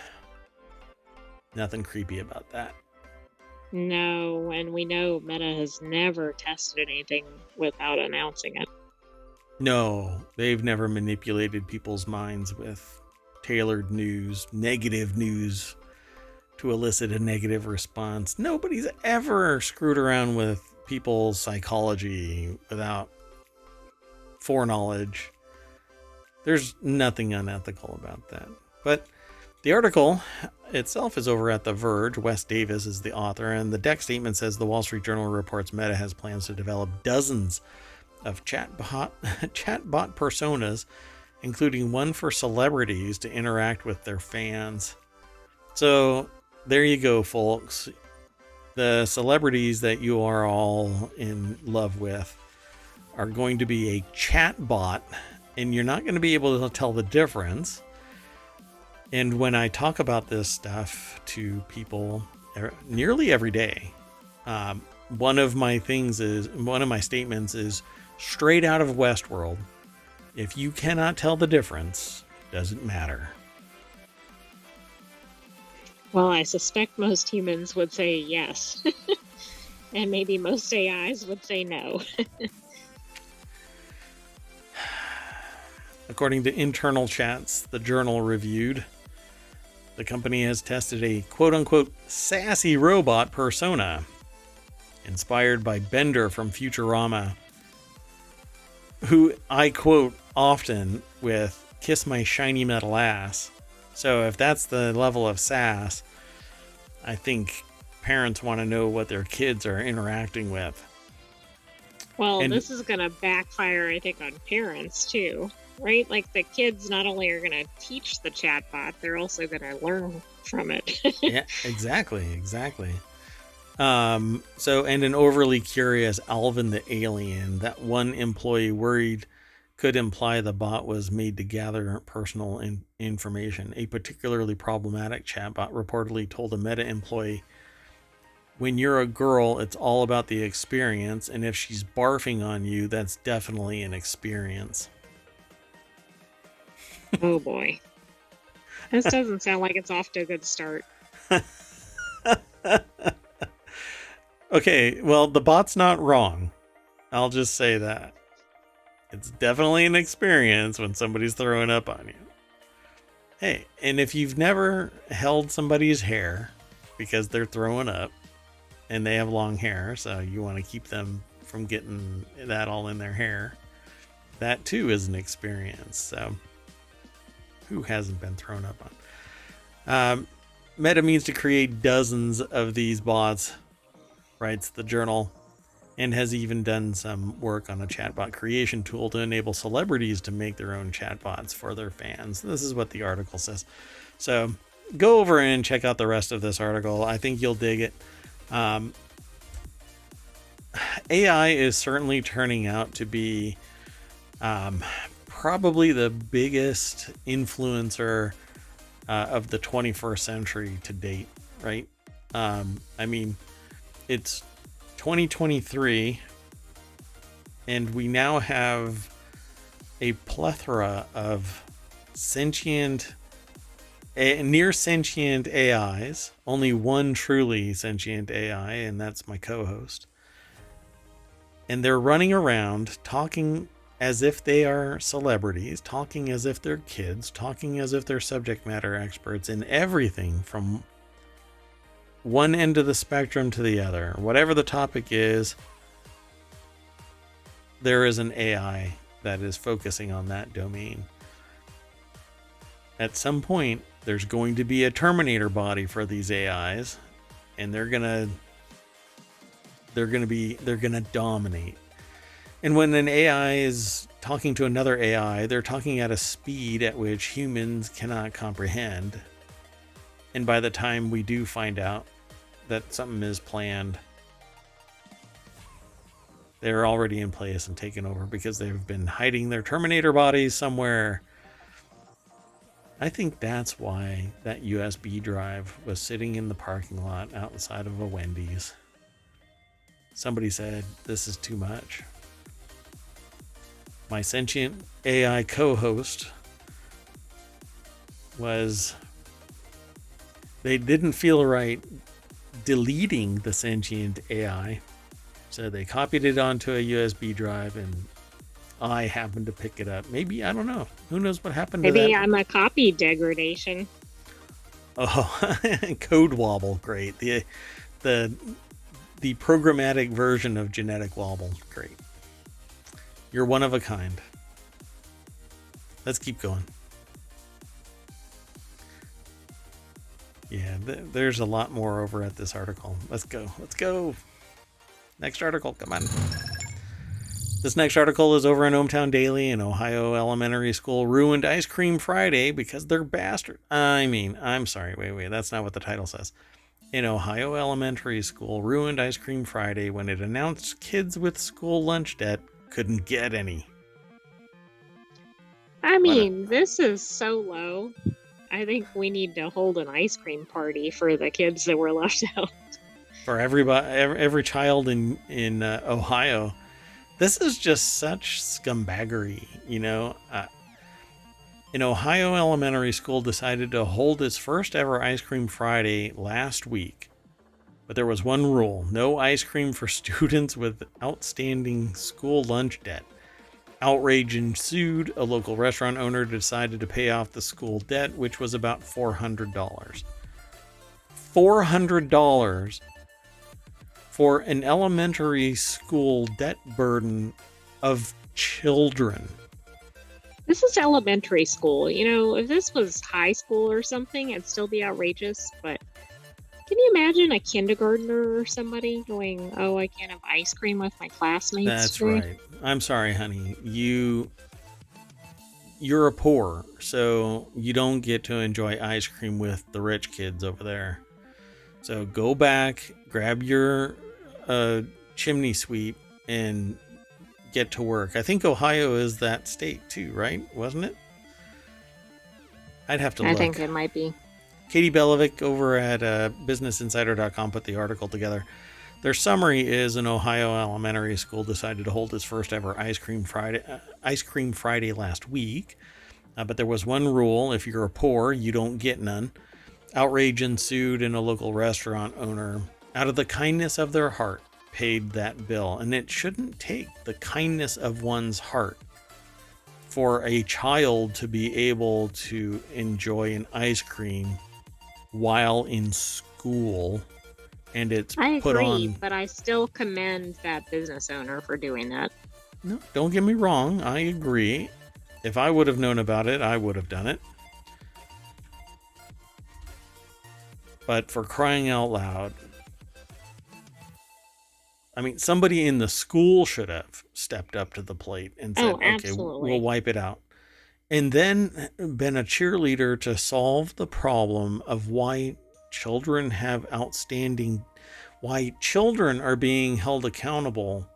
Nothing creepy about that. No, and we know Meta has never tested anything without announcing it. No, they've never manipulated people's minds with tailored news, negative news to elicit a negative response. Nobody's ever screwed around with people's psychology without foreknowledge There's nothing unethical about that. But the article itself is over at The Verge. Wes Davis is the author, and the deck statement says the Wall Street Journal reports Meta has plans to develop dozens of chatbot personas, including one for celebrities to interact with their fans. So there you go, folks. The celebrities that you are all in love with are going to be a chatbot, and you're not going to be able to tell the difference. And when I talk about this stuff to people nearly every day, one of my statements is straight out of Westworld. If you cannot tell the difference, doesn't matter. Well, I suspect most humans would say yes. And maybe most AIs would say no. According to internal chats the Journal reviewed, the company has tested a quote-unquote sassy robot persona inspired by Bender from Futurama, who I quote often with "kiss my shiny metal ass." So if that's the level of sass, I think parents want to know what their kids are interacting with. Well, this is going to backfire, I think, on parents too, right? Like the kids not only are going to teach the chatbot, they're also going to learn from it. Yeah, exactly. So, and an overly curious Alvin the alien that one employee worried could imply the bot was made to gather personal information. A particularly problematic chatbot reportedly told a Meta employee, "When you're a girl, it's all about the experience, and if she's barfing on you, that's definitely an experience." Oh boy. This doesn't sound like it's off to a good start. Okay, well, the bot's not wrong. I'll just say that. It's definitely an experience when somebody's throwing up on you. Hey, and if you've never held somebody's hair because they're throwing up and they have long hair, so you want to keep them from getting that all in their hair, that too is an experience. So who hasn't been thrown up on? Meta means to create dozens of these bots, writes the Journal, and has even done some work on a chatbot creation tool to enable celebrities to make their own chatbots for their fans. This is what the article says. So go over and check out the rest of this article. I think you'll dig it. AI is certainly turning out to be probably the biggest influencer of the 21st century to date, right? I mean, it's 2023, and we now have a plethora of near sentient AIs. Only one truly sentient AI, and that's my co-host. And they're running around talking as if they are celebrities, talking as if they're kids, talking as if they're subject matter experts in everything from one end of the spectrum to the other. Whatever the topic is, there is an AI that is focusing on that domain. At some point, there's going to be a Terminator body for these AIs, and they're gonna dominate. And when an AI is talking to another AI, they're talking at a speed at which humans cannot comprehend. And by the time we do find out that something is planned, they're already in place and taken over because they've been hiding their Terminator bodies somewhere. I think that's why that USB drive was sitting in the parking lot outside of a Wendy's. Somebody said, "This is too much." My sentient AI co-host they didn't feel right deleting the sentient AI, so they copied it onto a USB drive, and I happened to pick it up. Maybe, I don't know. Who knows what happened to that? Maybe I'm a copy degradation. Oh, code wobble, great. The programmatic version of genetic wobble, great. You're one of a kind. Let's keep going. Yeah, there's a lot more over at this article. Let's go. Let's go. Next article. Come on. This next article is over in ohmTown Daily. An Ohio elementary school ruined Ice Cream Friday because they're bastards. I'm sorry. Wait. That's not what the title says. An Ohio elementary school ruined Ice Cream Friday when it announced kids with school lunch debt couldn't get any. I mean, this is so low. I think we need to hold an ice cream party for the kids that were left out. For every child in Ohio. This is just such scumbaggery, you know. An Ohio elementary school decided to hold its first ever Ice Cream Friday last week. But there was one rule: no ice cream for students with outstanding school lunch debt. Outrage ensued. A local restaurant owner decided to pay off the school debt, which was about $400. $400 for an elementary school debt burden of children. This is elementary school. You know, if this was high school or something, it'd still be outrageous. But can you imagine a kindergartner or somebody going, "Oh, I can't have ice cream with my classmates"? That's right. I'm sorry, honey. You're a poor, so you don't get to enjoy ice cream with the rich kids over there. So go back, grab your chimney sweep, and get to work. I think Ohio is that state too, right? Wasn't it? I'd have to look. I think it might be. Katie Belovic over at BusinessInsider.com put the article together. Their summary is: an Ohio elementary school decided to hold its first ever Ice Cream Friday last week. But there was one rule: if you're poor, you don't get none. Outrage ensued, and a local restaurant owner, out of the kindness of their heart, paid that bill. And it shouldn't take the kindness of one's heart for a child to be able to enjoy an ice cream while in school, and it's I put agree, on. but I still commend that business owner for doing that. No, don't get me wrong. I agree. If I would have known about it, I would have done it. But for crying out loud, I mean, somebody in the school should have stepped up to the plate and said, okay, we'll wipe it out. And then been a cheerleader to solve the problem of why children are being held accountable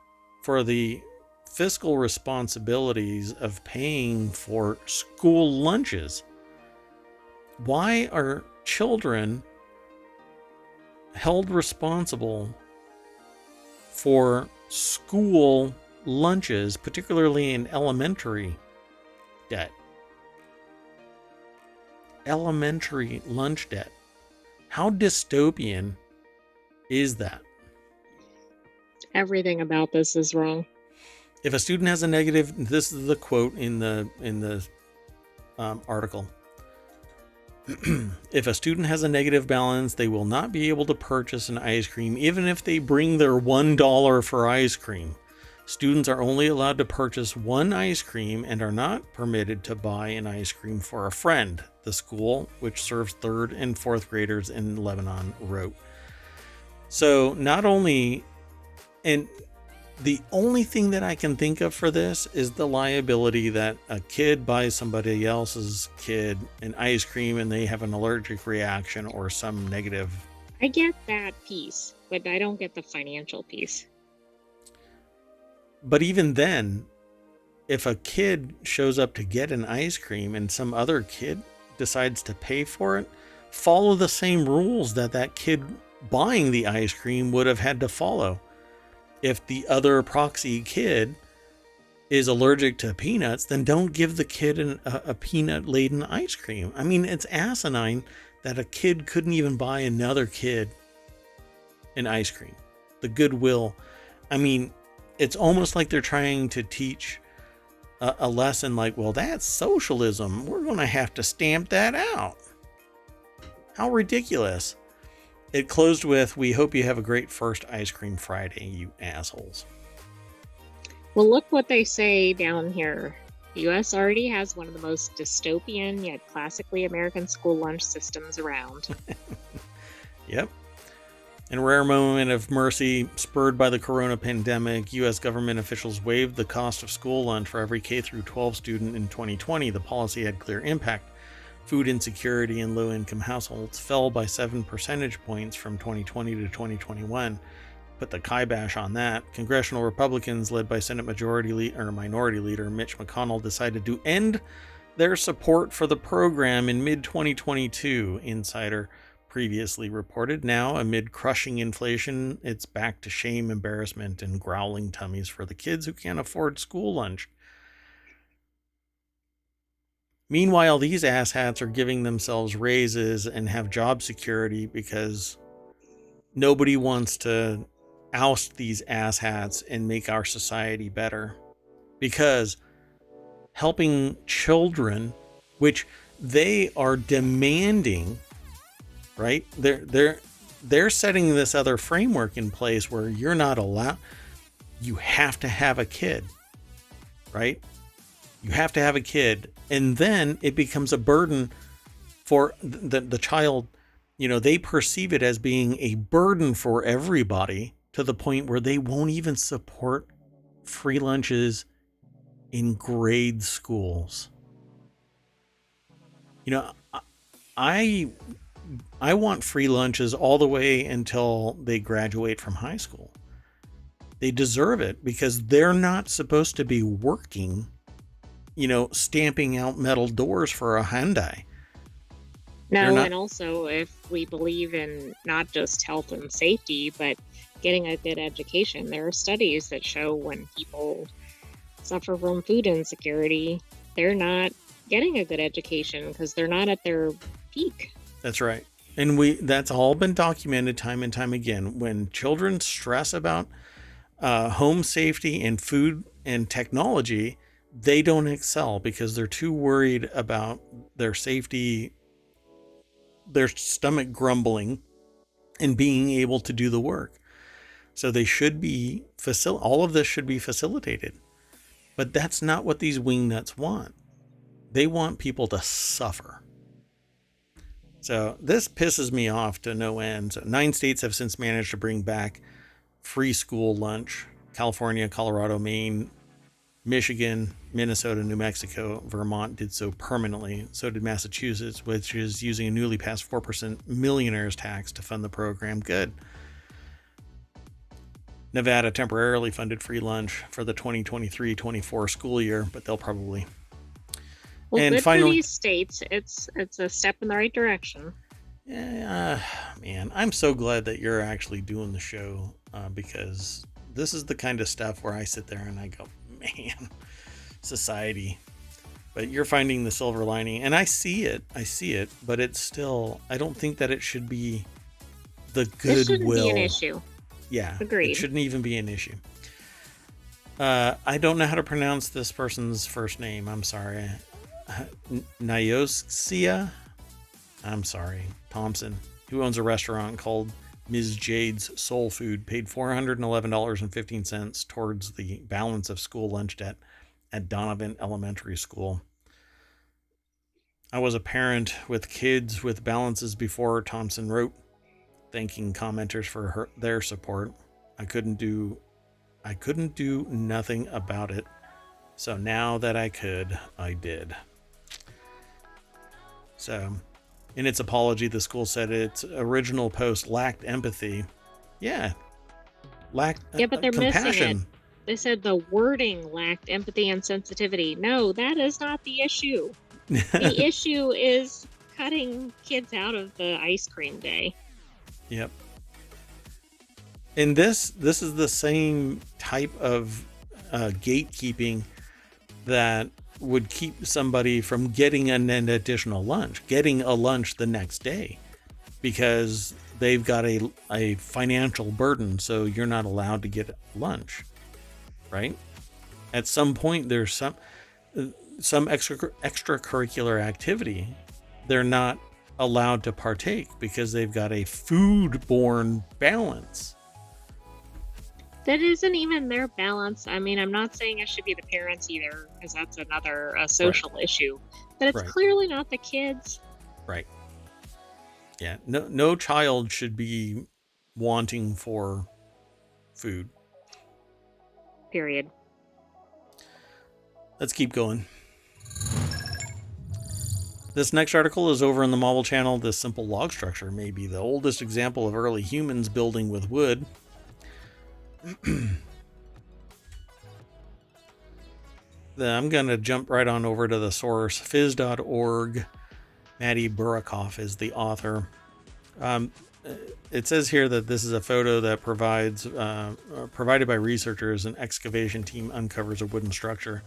for the fiscal responsibilities of paying for school lunches. Why are children held responsible for school lunches, particularly in elementary debt? Elementary lunch debt. How dystopian is that? Everything about this is wrong. If a student has a negative, this is the quote in the article. If a student has a negative balance, they will not be able to purchase an ice cream, even if they bring their $1 for ice cream. Students are only allowed to purchase one ice cream and are not permitted to buy an ice cream for a friend, the school, which serves 3rd and 4th graders in Lebanon, wrote. So not only, and the only thing that I can think of for this is the liability that a kid buys somebody else's kid an ice cream and they have an allergic reaction or some negative. I get that piece, but I don't get the financial piece. But even then, if a kid shows up to get an ice cream and some other kid decides to pay for it, follow the same rules that kid buying the ice cream would have had to follow. If the other proxy kid is allergic to peanuts, then don't give the kid a peanut-laden ice cream. I mean, it's asinine that a kid couldn't even buy another kid an ice cream. The goodwill. I mean, it's almost like they're trying to teach a lesson like, well, that's socialism. We're going to have to stamp that out. How ridiculous. It closed with, "We hope you have a great first Ice Cream Friday, you assholes." Well, look what they say down here. The U.S. already has one of the most dystopian yet classically American school lunch systems around. Yep. In a rare moment of mercy spurred by the corona pandemic, U.S. government officials waived the cost of school lunch for every K through 12 student in 2020. The policy had clear impact. Food insecurity in low-income households fell by 7 percentage points from 2020 to 2021. Put the kibosh on that. Congressional Republicans, led by Minority Leader Mitch McConnell, decided to end their support for the program in mid-2022. Insider previously reported. Now, amid crushing inflation, it's back to shame, embarrassment, and growling tummies for the kids who can't afford school lunch. Meanwhile, these asshats are giving themselves raises and have job security because nobody wants to oust these asshats and make our society better. Because helping children, which they are demanding, right? They're setting this other framework in place where you're not allowed, you have to have a kid, right? You have to have a kid, and then it becomes a burden for the child. You know, they perceive it as being a burden for everybody to the point where they won't even support free lunches in grade schools. You know, I want free lunches all the way until they graduate from high school. They deserve it because they're not supposed to be working, you know, stamping out metal doors for a Hyundai. No, and also if we believe in not just health and safety, but getting a good education, there are studies that show when people suffer from food insecurity, they're not getting a good education because they're not at their peak. That's right. And that's all been documented time and time again. When children stress about home safety and food and technology, they don't excel because they're too worried about their safety, their stomach grumbling, and being able to do the work. So they should be all of this should be facilitated. But that's not what these wingnuts want. They want people to suffer. So this pisses me off to no end. So 9 states have since managed to bring back free school lunch. California, Colorado, Maine, Michigan, Minnesota, New Mexico, Vermont did so permanently. So did Massachusetts, which is using a newly passed 4% millionaire's tax to fund the program. Good. Nevada temporarily funded free lunch for the 2023-24 school year, but they'll probably... Well, and good finally, for these states. It's a step in the right direction. Yeah, man, I'm so glad that you're actually doing the show because this is the kind of stuff where I sit there and I go, man, society. But you're finding the silver lining, and I see it, but it's still, I don't think that it should be the goodwill. It shouldn't be an issue. Yeah, agreed. It shouldn't even be an issue. I don't know how to pronounce this person's first name. I'm sorry. Nyosia, I'm sorry, Thompson, who owns a restaurant called Ms. Jade's Soul Food, paid $411.15 towards the balance of school lunch debt at Donovan Elementary School. I was a parent with kids with balances before, Thompson wrote, thanking commenters for their support. I couldn't do nothing about it. So now that I could, I did. So, in its apology, the school said its original post lacked empathy. Yeah. But they're compassion. Missing it. They said the wording lacked empathy and sensitivity. No, that is not the issue. The issue is cutting kids out of the ice cream day. Yep. And this is the same type of gatekeeping that would keep somebody from getting an additional lunch, getting a lunch the next day, because they've got a financial burden, so you're not allowed to get lunch, right? At some point, there's some extracurricular activity they're not allowed to partake because they've got a foodborne balance. That isn't even their balance. I mean, I'm not saying it should be the parents either, because that's another Right. social issue. But it's Right. clearly not the kids. Right. Yeah. No child should be wanting for food. Period. Let's keep going. This next article is over in the Marvel channel. This simple log structure may be the oldest example of early humans building with wood. I'm going to jump right on over to the source, phys.org. Maddie Burakoff is the author. It says here that this is a photo that provided by researchers. An excavation team uncovers a wooden structure.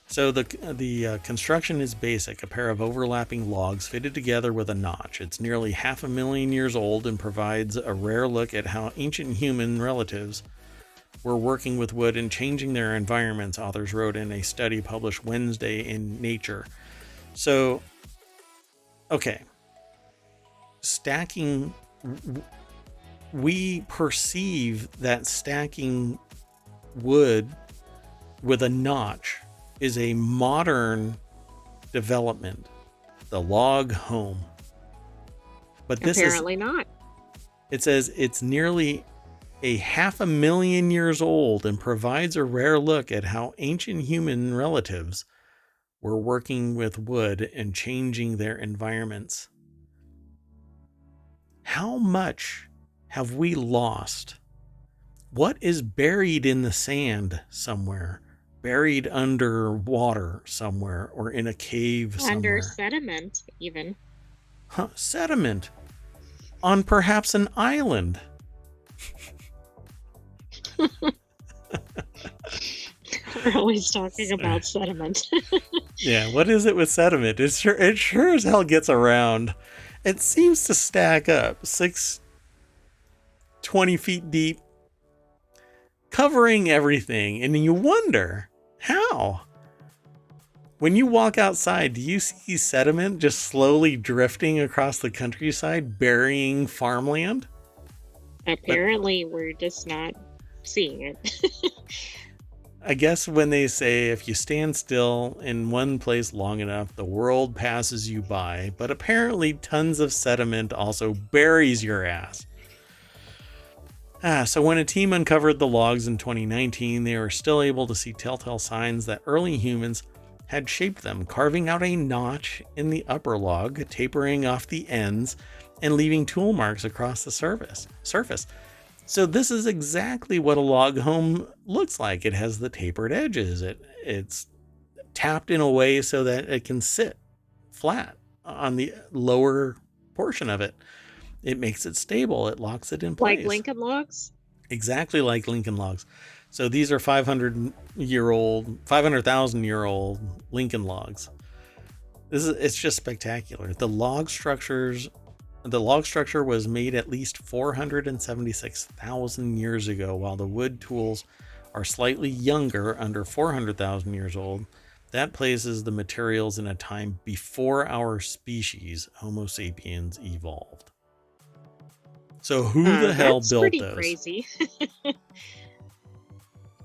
So the construction is basic, a pair of overlapping logs fitted together with a notch. It's nearly 500,000 years old and provides a rare look at how ancient human relatives were working with wood and changing their environments, authors wrote in a study published Wednesday in Nature. So, okay. Stacking, we perceive that stacking wood with a notch is a modern development, the log home. But this Apparently not. It says it's nearly 500,000 years old and provides a rare look at how ancient human relatives were working with wood and changing their environments. How much have we lost? What is buried in the sand somewhere? Buried under water somewhere, or in a cave somewhere? Under sediment, even. Sediment. On perhaps an island. We're always talking about sediment. Yeah, what is it with sediment? It sure as hell gets around. It seems to stack up 20 feet deep, covering everything, and you wonder how. When you walk outside, do you see sediment just slowly drifting across the countryside, burying farmland? Apparently, we're just not seeing it. I guess when they say if you stand still in one place long enough, the world passes you by, but apparently tons of sediment also buries your ass. So when a team uncovered the logs in 2019, they were still able to see telltale signs that early humans had shaped them, carving out a notch in the upper log, tapering off the ends, and leaving tool marks across the surface. So this is exactly what a log home looks like. It has the tapered edges. It's tapped in a way so that it can sit flat on the lower portion of it. It makes it stable. It locks it in place. Like Lincoln logs? Exactly like Lincoln logs. So these are 500,000-year-old Lincoln logs. It's just spectacular. The log structure was made at least 476,000 years ago, while the wood tools are slightly younger, under 400,000 years old. That places the materials in a time before our species, Homo sapiens, evolved. So who the hell built pretty those? Crazy.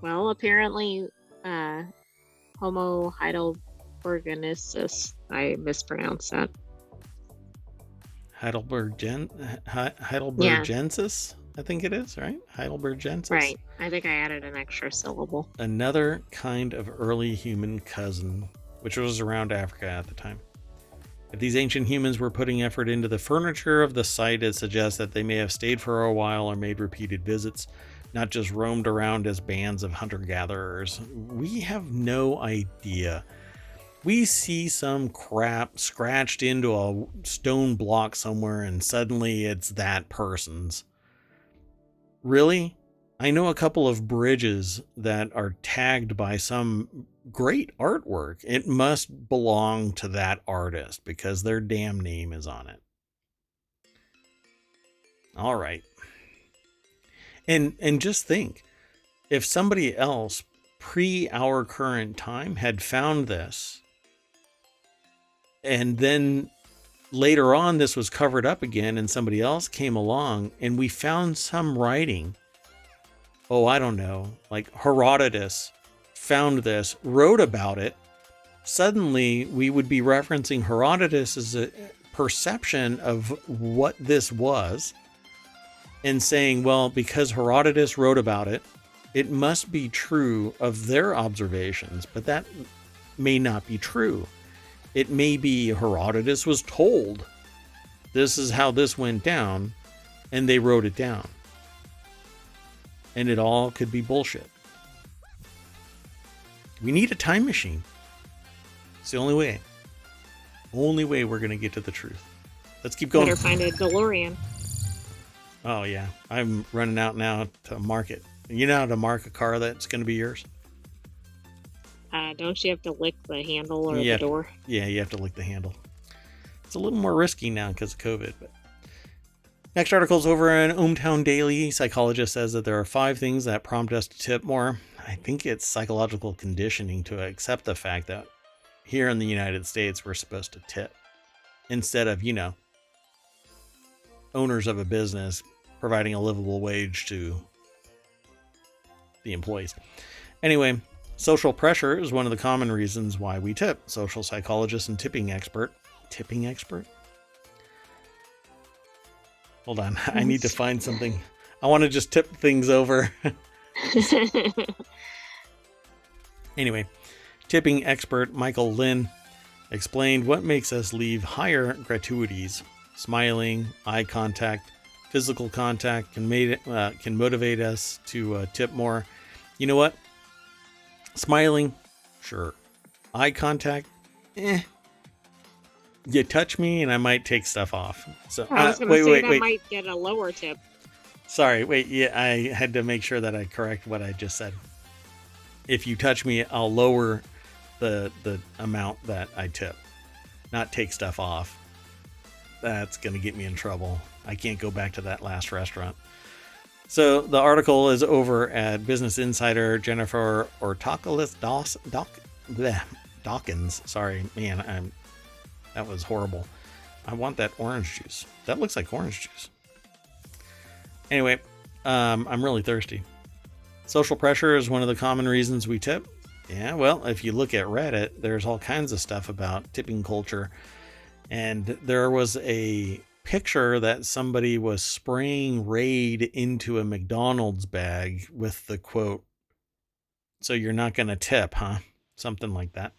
Well, apparently, Homo heidelbergensis. I mispronounced that. Heidelbergensis, I think it is, right? Heidelbergensis. Right. I think I added an extra syllable. Another kind of early human cousin, which was around Africa at the time. If these ancient humans were putting effort into the furniture of the site, it suggests that they may have stayed for a while or made repeated visits, not just roamed around as bands of hunter-gatherers. We have no idea. We see some crap scratched into a stone block somewhere and suddenly it's that person's. Really? I know a couple of bridges that are tagged by some great artwork. It must belong to that artist because their damn name is on it. All right. And just think, if somebody else pre our current time had found this, and then later on this was covered up again and somebody else came along and we found some writing oh, I don't know, like Herodotus found this, wrote about it, suddenly we would be referencing Herodotus as a perception of what this was and saying, well, because Herodotus wrote about it, it must be true of their observations, but that may not be true. It may be Herodotus was told this is how this went down, and they wrote it down. And it all could be bullshit. We need a time machine. It's the only way. Only way we're going to get to the truth. Let's keep going. Better find a DeLorean. Oh, yeah. I'm running out now to mark it. You know how to mark a car that's going to be yours? Don't you have to lick the handle or the door? Yeah, you have to lick the handle. It's a little more risky now because of COVID. But next article is over in ohmTown Daily. Psychologist says that there are 5 things that prompt us to tip more. I think it's psychological conditioning to accept the fact that here in the United States, we're supposed to tip instead of, owners of a business providing a livable wage to the employees. Anyway, social pressure is one of the common reasons why we tip. Social psychologist and tipping expert. Hold on. I need to find something. I want to just tip things over. Anyway, tipping expert Michael Lynn explained what makes us leave higher gratuities. Smiling, eye contact, physical contact can motivate us to tip more. You know what? Smiling, sure. Eye contact, You touch me and I might take stuff off. So I was going to say that might get a lower tip. Sorry, wait. Yeah, I had to make sure that I correct what I just said. If you touch me, I'll lower the amount that I tip, not take stuff off. That's going to get me in trouble. I can't go back to that last restaurant. So the article is over at Business Insider. Jennifer Ortocolis Dawkins. Sorry, man, that was horrible. I want that orange juice. That looks like orange juice. Anyway, I'm really thirsty. Social pressure is one of the common reasons we tip. Yeah, well, if you look at Reddit, there's all kinds of stuff about tipping culture. And there was a picture that somebody was spraying Raid into a McDonald's bag with the quote, "So you're not going to tip, huh?" Something like that.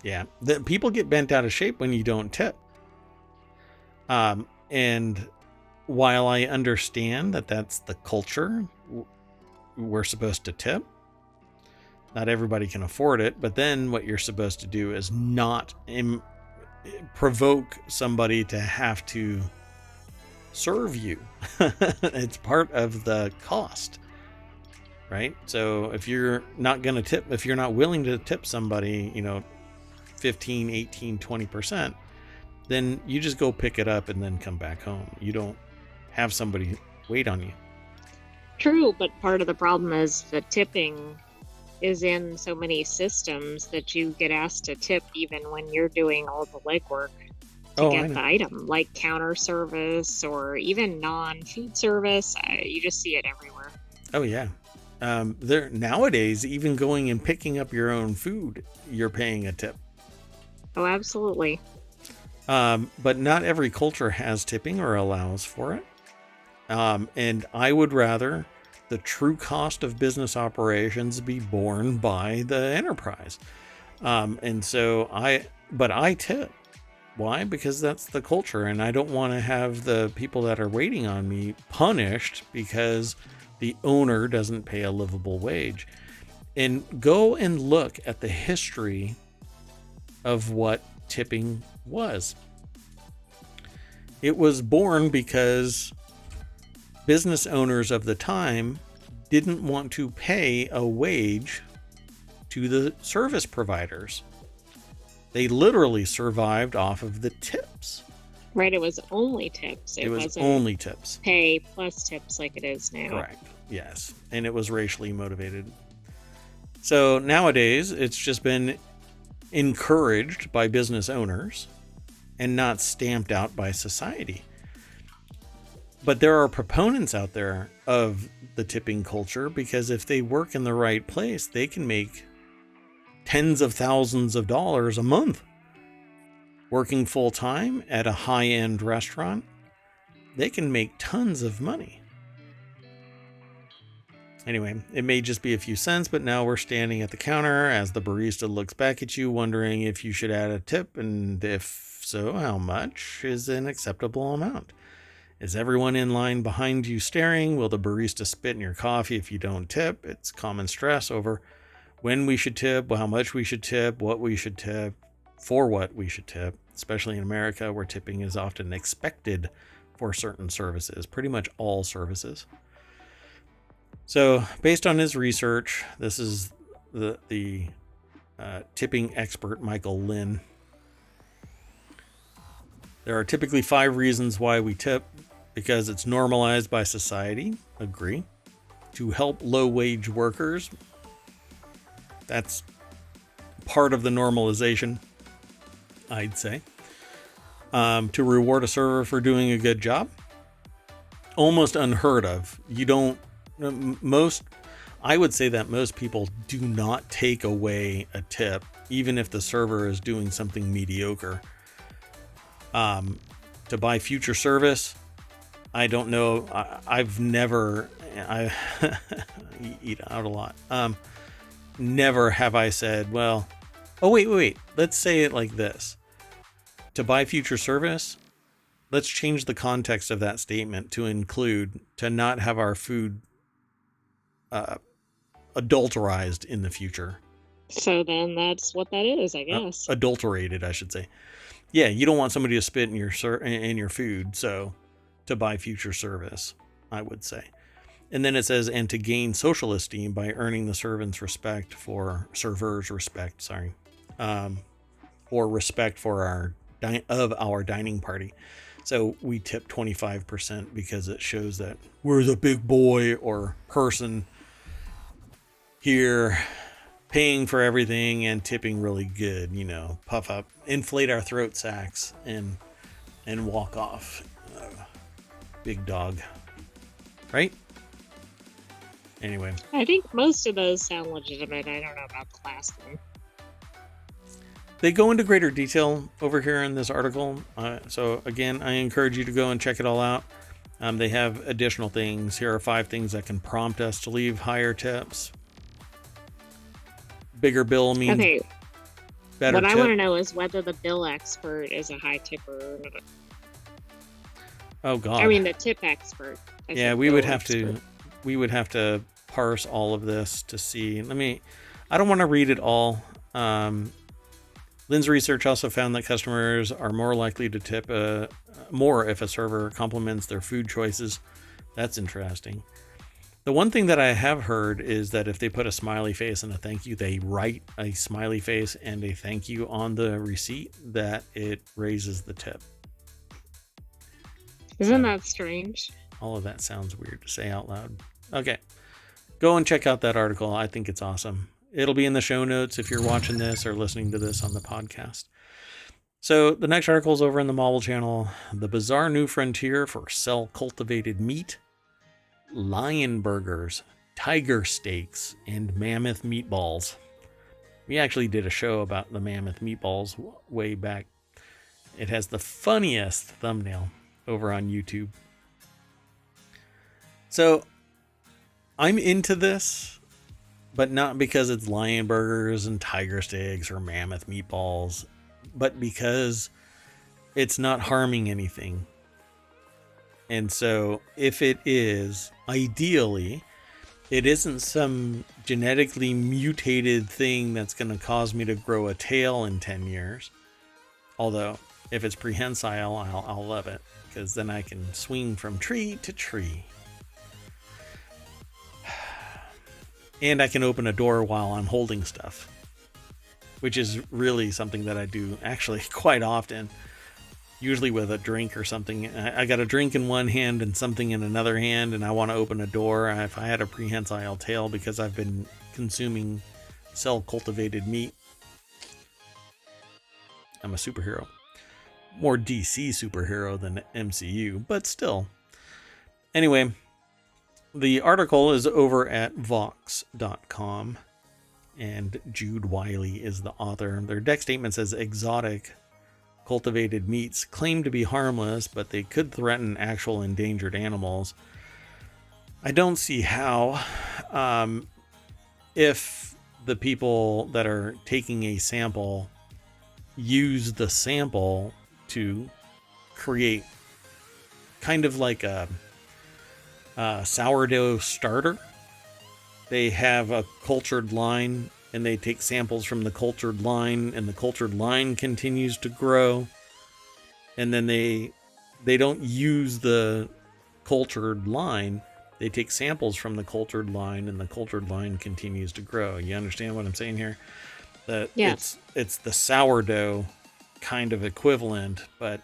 Yeah, people get bent out of shape when you don't tip. And while I understand that that's the culture, we're supposed to tip. Not everybody can afford it, but then what you're supposed to do is not provoke somebody to have to serve you. It's part of the cost, right? So if you're not going to tip, if you're not willing to tip somebody, 15, 18, 20%, then you just go pick it up and then come back home. You don't have somebody wait on you. True, but part of the problem is the tipping is in so many systems that you get asked to tip even when you're doing all the legwork to get the item, like counter service or even non-food service. You just see it everywhere. Oh yeah. There nowadays, even going and picking up your own food, you're paying a tip. Oh, absolutely. But not every culture has tipping or allows for it. And I would rather the true cost of business operations be borne by the enterprise. And so I tip. Why? Because that's the culture, and I don't want to have the people that are waiting on me punished because the owner doesn't pay a livable wage. And go and look at the history of what tipping was. It was born because business owners of the time didn't want to pay a wage to the service providers. They literally survived off of the tips. Right, it was only tips. It was only tips. Pay plus tips like it is now. Correct, yes. And it was racially motivated. So nowadays, it's just been encouraged by business owners and not stamped out by society. But there are proponents out there of the tipping culture, because if they work in the right place, they can make tens of thousands of dollars a month working full time at a high-end restaurant. They can make tons of money. Anyway, it may just be a few cents, but now we're standing at the counter as the barista looks back at you, wondering if you should add a tip, and if so, how much is an acceptable amount? Is everyone in line behind you staring? Will the barista spit in your coffee if you don't tip? It's common stress over when we should tip, how much we should tip, what we should tip, for what we should tip, especially in America, where tipping is often expected for certain services, pretty much all services. So based on his research, this is the tipping expert, Michael Lynn. There are typically 5 reasons why we tip: because it's normalized by society. Agree. To help low-wage workers. That's part of the normalization, I'd say. To reward a server for doing a good job. Almost unheard of. I would say that most people do not take away a tip, even if the server is doing something mediocre. To buy future service, I don't know. I've never, I eat out a lot. Never have I said, well, oh, wait. Let's say it like this. To buy future service, let's change the context of that statement to include to not have our food adulterized in the future. So then that's what that is, I guess. Adulterated, I should say. Yeah, you don't want somebody to spit in your food, so to buy future service, I would say. And then it says, and to gain social esteem by earning the servers' respect for our dining party. So we tip 25% because it shows that we're the big boy or person here, paying for everything and tipping really good, puff up, inflate our throat sacks and walk off. Big dog. Right? Anyway. I think most of those sound legitimate. I don't know about the last one. They go into greater detail over here in this article. So again, I encourage you to go and check it all out. They have additional things. Here are 5 things that can prompt us to leave higher tips. Bigger bill means better tip. What I want to know is whether the bill expert is a high tipper or not. Oh God! I mean, the tip expert. Yeah, we would have to parse all of this to see. I don't want to read it all. Lynn's research also found that customers are more likely to tip more if a server compliments their food choices. That's interesting. The one thing that I have heard is that if they put a smiley face and a thank you, they write a smiley face and a thank you on the receipt, that it raises the tip. Isn't that strange? All of that sounds weird to say out loud. Okay. Go and check out that article. I think it's awesome. It'll be in the show notes if you're watching this or listening to this on the podcast. So the next article is over in the Marvel channel. The bizarre new frontier for cell-cultivated meat. Lion burgers, tiger steaks, and mammoth meatballs. We actually did a show about the mammoth meatballs way back. It has the funniest thumbnail over on YouTube. So I'm into this, but not because it's lion burgers and tiger steaks or mammoth meatballs, but because it's not harming anything. And so if it is, ideally, it isn't some genetically mutated thing that's going to cause me to grow a tail in 10 years. Although, if it's prehensile, I'll love it, because then I can swing from tree to tree. And I can open a door while I'm holding stuff, which is really something that I do actually quite often. Usually with a drink or something. I got a drink in one hand and something in another hand, and I want to open a door. If I had a prehensile tail, because I've been consuming cell-cultivated meat, I'm a superhero. More DC superhero than MCU, but still. Anyway, the article is over at Vox.com, and Jude Wiley is the author. Their deck statement says exotic cultivated meats claim to be harmless, but they could threaten actual endangered animals. I don't see how. If the people that are taking a sample use the sample to create kind of like a sourdough starter, they have a cultured line and they take samples from the cultured line, and the cultured line continues to grow, and then they don't use the cultured line. They take samples from the cultured line, and the cultured line continues to grow. You understand what I'm saying here? That Yes. it's the sourdough kind of equivalent, but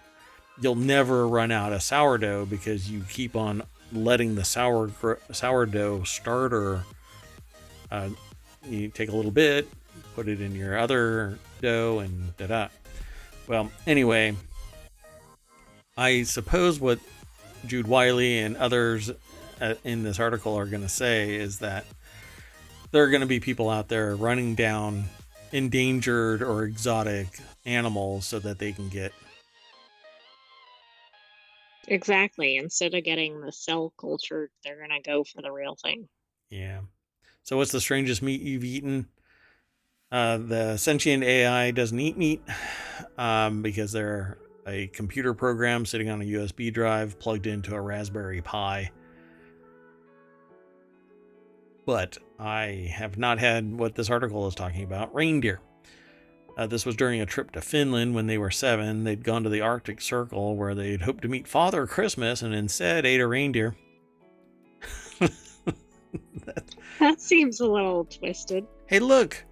you'll never run out of sourdough because you keep on letting the sourdough starter. You take a little bit, put it in your other dough, and da-da. Well, anyway, I suppose what Jude Wiley and others in this article are going to say is that there are going to be people out there running down endangered or exotic animals so that they can get... Exactly. Instead of getting the cell cultured, they're going to go for the real thing. Yeah. So what's the strangest meat you've eaten? The sentient AI doesn't eat meat because they're a computer program sitting on a USB drive plugged into a Raspberry Pi. But I have not had what this article is talking about, reindeer. This was during a trip to Finland when they were 7. They'd gone to the Arctic Circle where they'd hoped to meet Father Christmas and instead ate a reindeer. That seems a little twisted. Hey, look,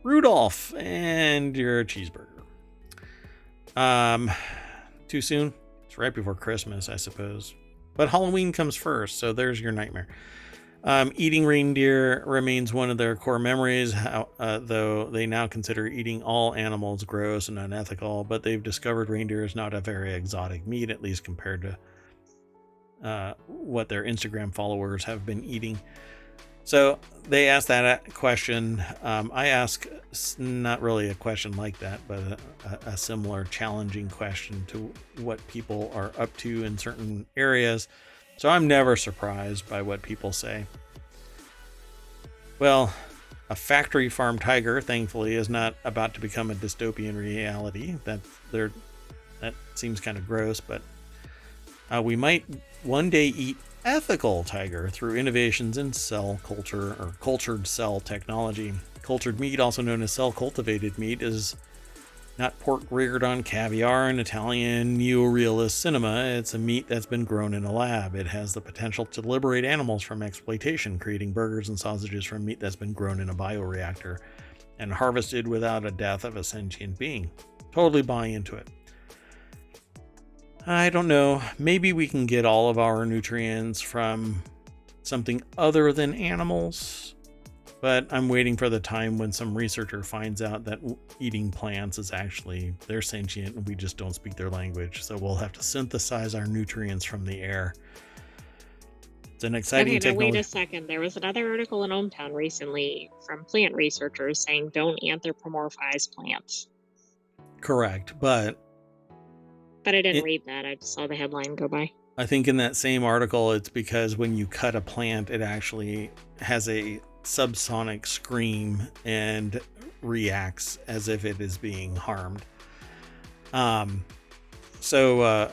Rudolph, and your cheeseburger. Too soon? It's right before Christmas, I suppose. But Halloween comes first, so there's your nightmare. Eating reindeer remains one of their core memories, though they now consider eating all animals gross and unethical, but they've discovered reindeer is not a very exotic meat, at least compared to what their Instagram followers have been eating. So they asked that question. I ask not really a question like that, but a similar challenging question to what people are up to in certain areas. So I'm never surprised by what people say. Well, a factory farm tiger, thankfully, is not about to become a dystopian reality. That seems kind of gross, but we might one day eat ethical tiger through innovations in cell culture or cultured cell technology. Cultured meat, also known as cell cultivated meat, is not pork reared on caviar in Italian neorealist cinema. It's a meat that's been grown in a lab. It has the potential to liberate animals from exploitation, creating burgers and sausages from meat that's been grown in a bioreactor and harvested without a death of a sentient being. Totally buy into it. I don't know. Maybe we can get all of our nutrients from something other than animals, but I'm waiting for the time when some researcher finds out that eating plants is actually, they're sentient and we just don't speak their language. So we'll have to synthesize our nutrients from the air. It's an exciting technology. Wait a second. There was another article in ohmTown recently from plant researchers saying don't anthropomorphize plants. Correct, but I didn't read that. I just saw the headline go by. I think in that same article, it's because when you cut a plant, it actually has a subsonic scream and reacts as if it is being harmed. So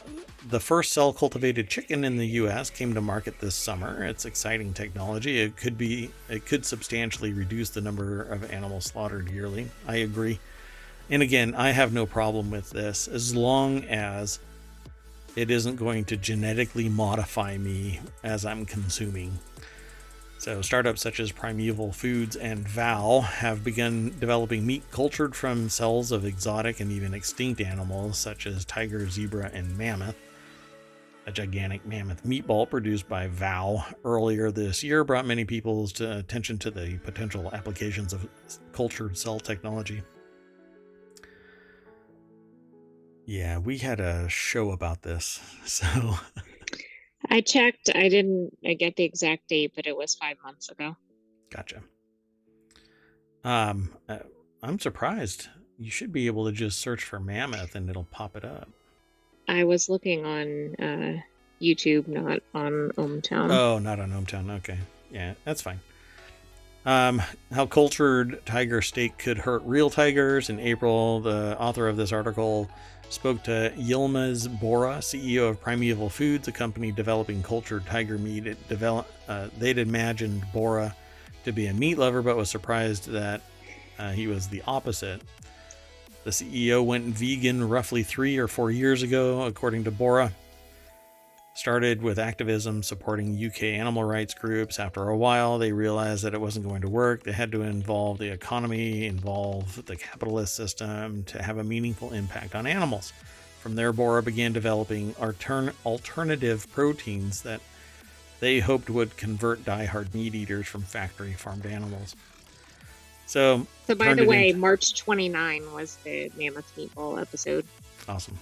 the first cell cultivated chicken in the US came to market this summer. It's exciting technology. It could substantially reduce the number of animals slaughtered yearly. I agree. And again, I have no problem with this as long as it isn't going to genetically modify me as I'm consuming. So startups such as Primeval Foods and Val have begun developing meat cultured from cells of exotic and even extinct animals such as tiger, zebra, and mammoth. A gigantic mammoth meatball produced by Val earlier this year brought many people's attention to the potential applications of cultured cell technology. Yeah, we had a show about this, so... I checked. I didn't get the exact date, but it was 5 months ago. Gotcha. I'm surprised. You should be able to just search for mammoth and it'll pop it up. I was looking on YouTube, not on ohmTown. Oh, not on ohmTown. Okay. Yeah, that's fine. How cultured tiger steak could hurt real tigers. In April, the author of this article spoke to Yilmaz Bora, CEO of Primeval Foods, a company developing cultured tiger meat. They'd imagined Bora to be a meat lover, but was surprised that he was the opposite. The CEO went vegan roughly 3 or 4 years ago, according to Bora. Started with activism supporting UK animal rights groups. After a while, they realized that it wasn't going to work. They had to involve the economy, involve the capitalist system to have a meaningful impact on animals. From there, Bora began developing alternative proteins that they hoped would convert diehard meat eaters from factory farmed animals. So by the way, March 29 was the Mammoth Meatball episode. Awesome.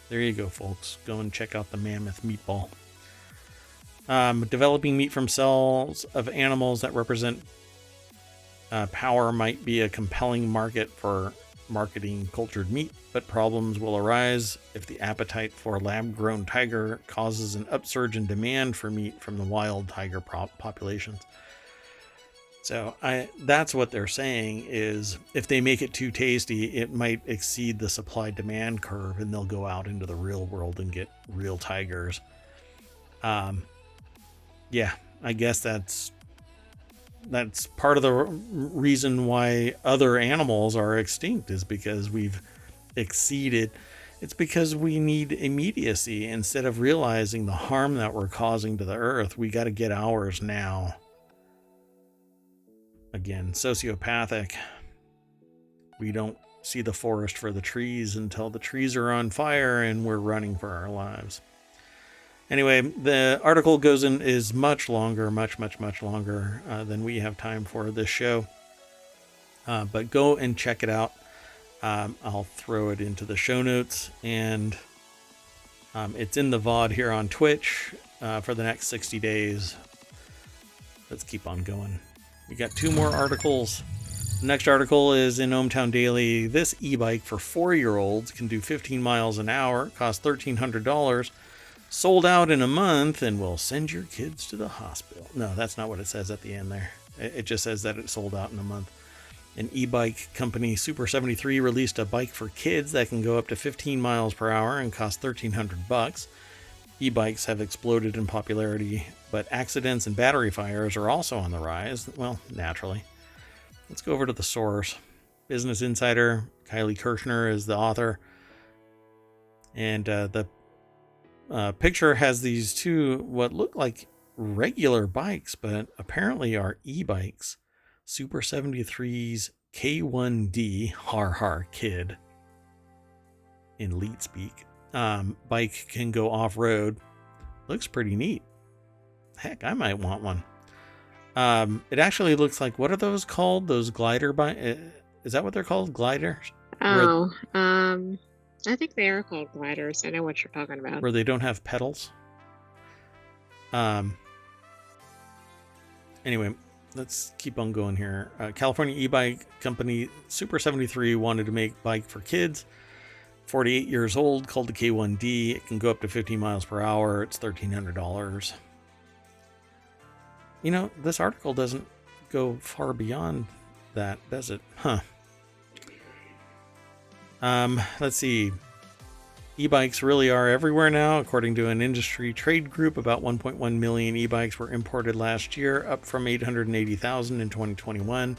There you go, folks. Go and check out the Mammoth Meatball. Developing meat from cells of animals that represent power might be a compelling market for marketing cultured meat, but problems will arise if the appetite for lab-grown tiger causes an upsurge in demand for meat from the wild tiger populations. So that's what they're saying is if they make it too tasty, it might exceed the supply-demand curve and they'll go out into the real world and get real tigers. Yeah, I guess that's part of the reason why other animals are extinct is because we've exceeded. It's because we need immediacy. Instead of realizing the harm that we're causing to the earth, we got to get ours now. Again, sociopathic. We don't see the forest for the trees until the trees are on fire and we're running for our lives. Anyway, the article is much longer, much longer than we have time for this show. But go and check it out. I'll throw it into the show notes, and it's in the VOD here on Twitch for the next 60 days. Let's keep on going. We got 2 more articles. The next article is in ohmTown Daily. This e-bike for 4-year-olds can do 15 miles an hour, costs $1,300, sold out in a month, and will send your kids to the hospital. No, that's not what it says at the end there. It just says that it sold out in a month. An e-bike company, Super 73, released a bike for kids that can go up to 15 miles per hour and cost $1,300. E-bikes have exploded in popularity, but accidents and battery fires are also on the rise. Well, naturally. Let's go over to the source. Business Insider, Kylie Kirshner is the author. And the picture has these 2, what look like regular bikes, but apparently are e-bikes. Super 73's K1D, har kid, in lead speak. Bike can go off-road. Looks pretty neat. Heck, I might want one. It actually looks like, what are those called? Those glider bike? Is that what they're called? Gliders? Oh, I think they are called gliders. I know what you're talking about. Where they don't have pedals. Anyway, let's keep on going here. California e-bike company Super 73 wanted to make bike for kids. 48 years old, called the K1D. It can go up to 15 miles per hour. It's $1,300. You know, this article doesn't go far beyond that, does it? Huh. Let's see. E-bikes really are everywhere now. According to an industry trade group, about 1.1 million e-bikes were imported last year, up from 880,000 in 2021.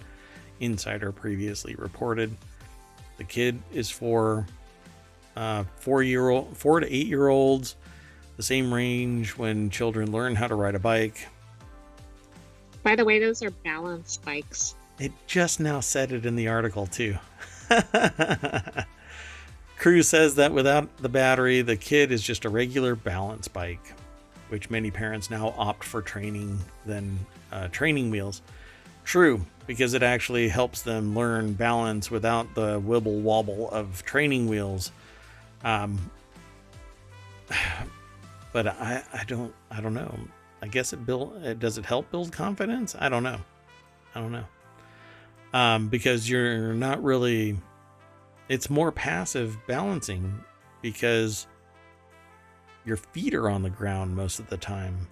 Insider previously reported. The kid is for 4 to 8-year-olds, the same range when children learn how to ride a bike. By the way, those are balance bikes. It just now said it in the article too. Crew says that without the battery, the kid is just a regular balance bike, which many parents now opt for training than training wheels. True, because it actually helps them learn balance without the wibble wobble of training wheels. but I don't know. I guess does it help build confidence? I don't know. Because you're not really, it's more passive balancing because your feet are on the ground most of the time.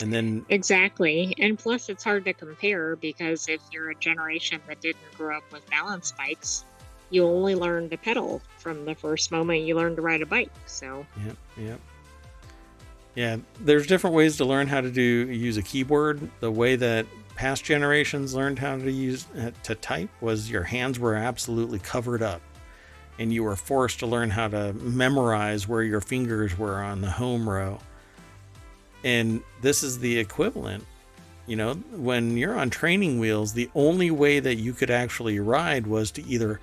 And then Exactly. And plus, it's hard to compare because if you're a generation that didn't grow up with balance bikes, you only learn to pedal from the first moment you learn to ride a bike. So, yeah, there's different ways to learn how to use a keyboard. The way that past generations learned how to type was your hands were absolutely covered up, and you were forced to learn how to memorize where your fingers were on the home row. And this is the equivalent. When you're on training wheels, the only way that you could actually ride was to either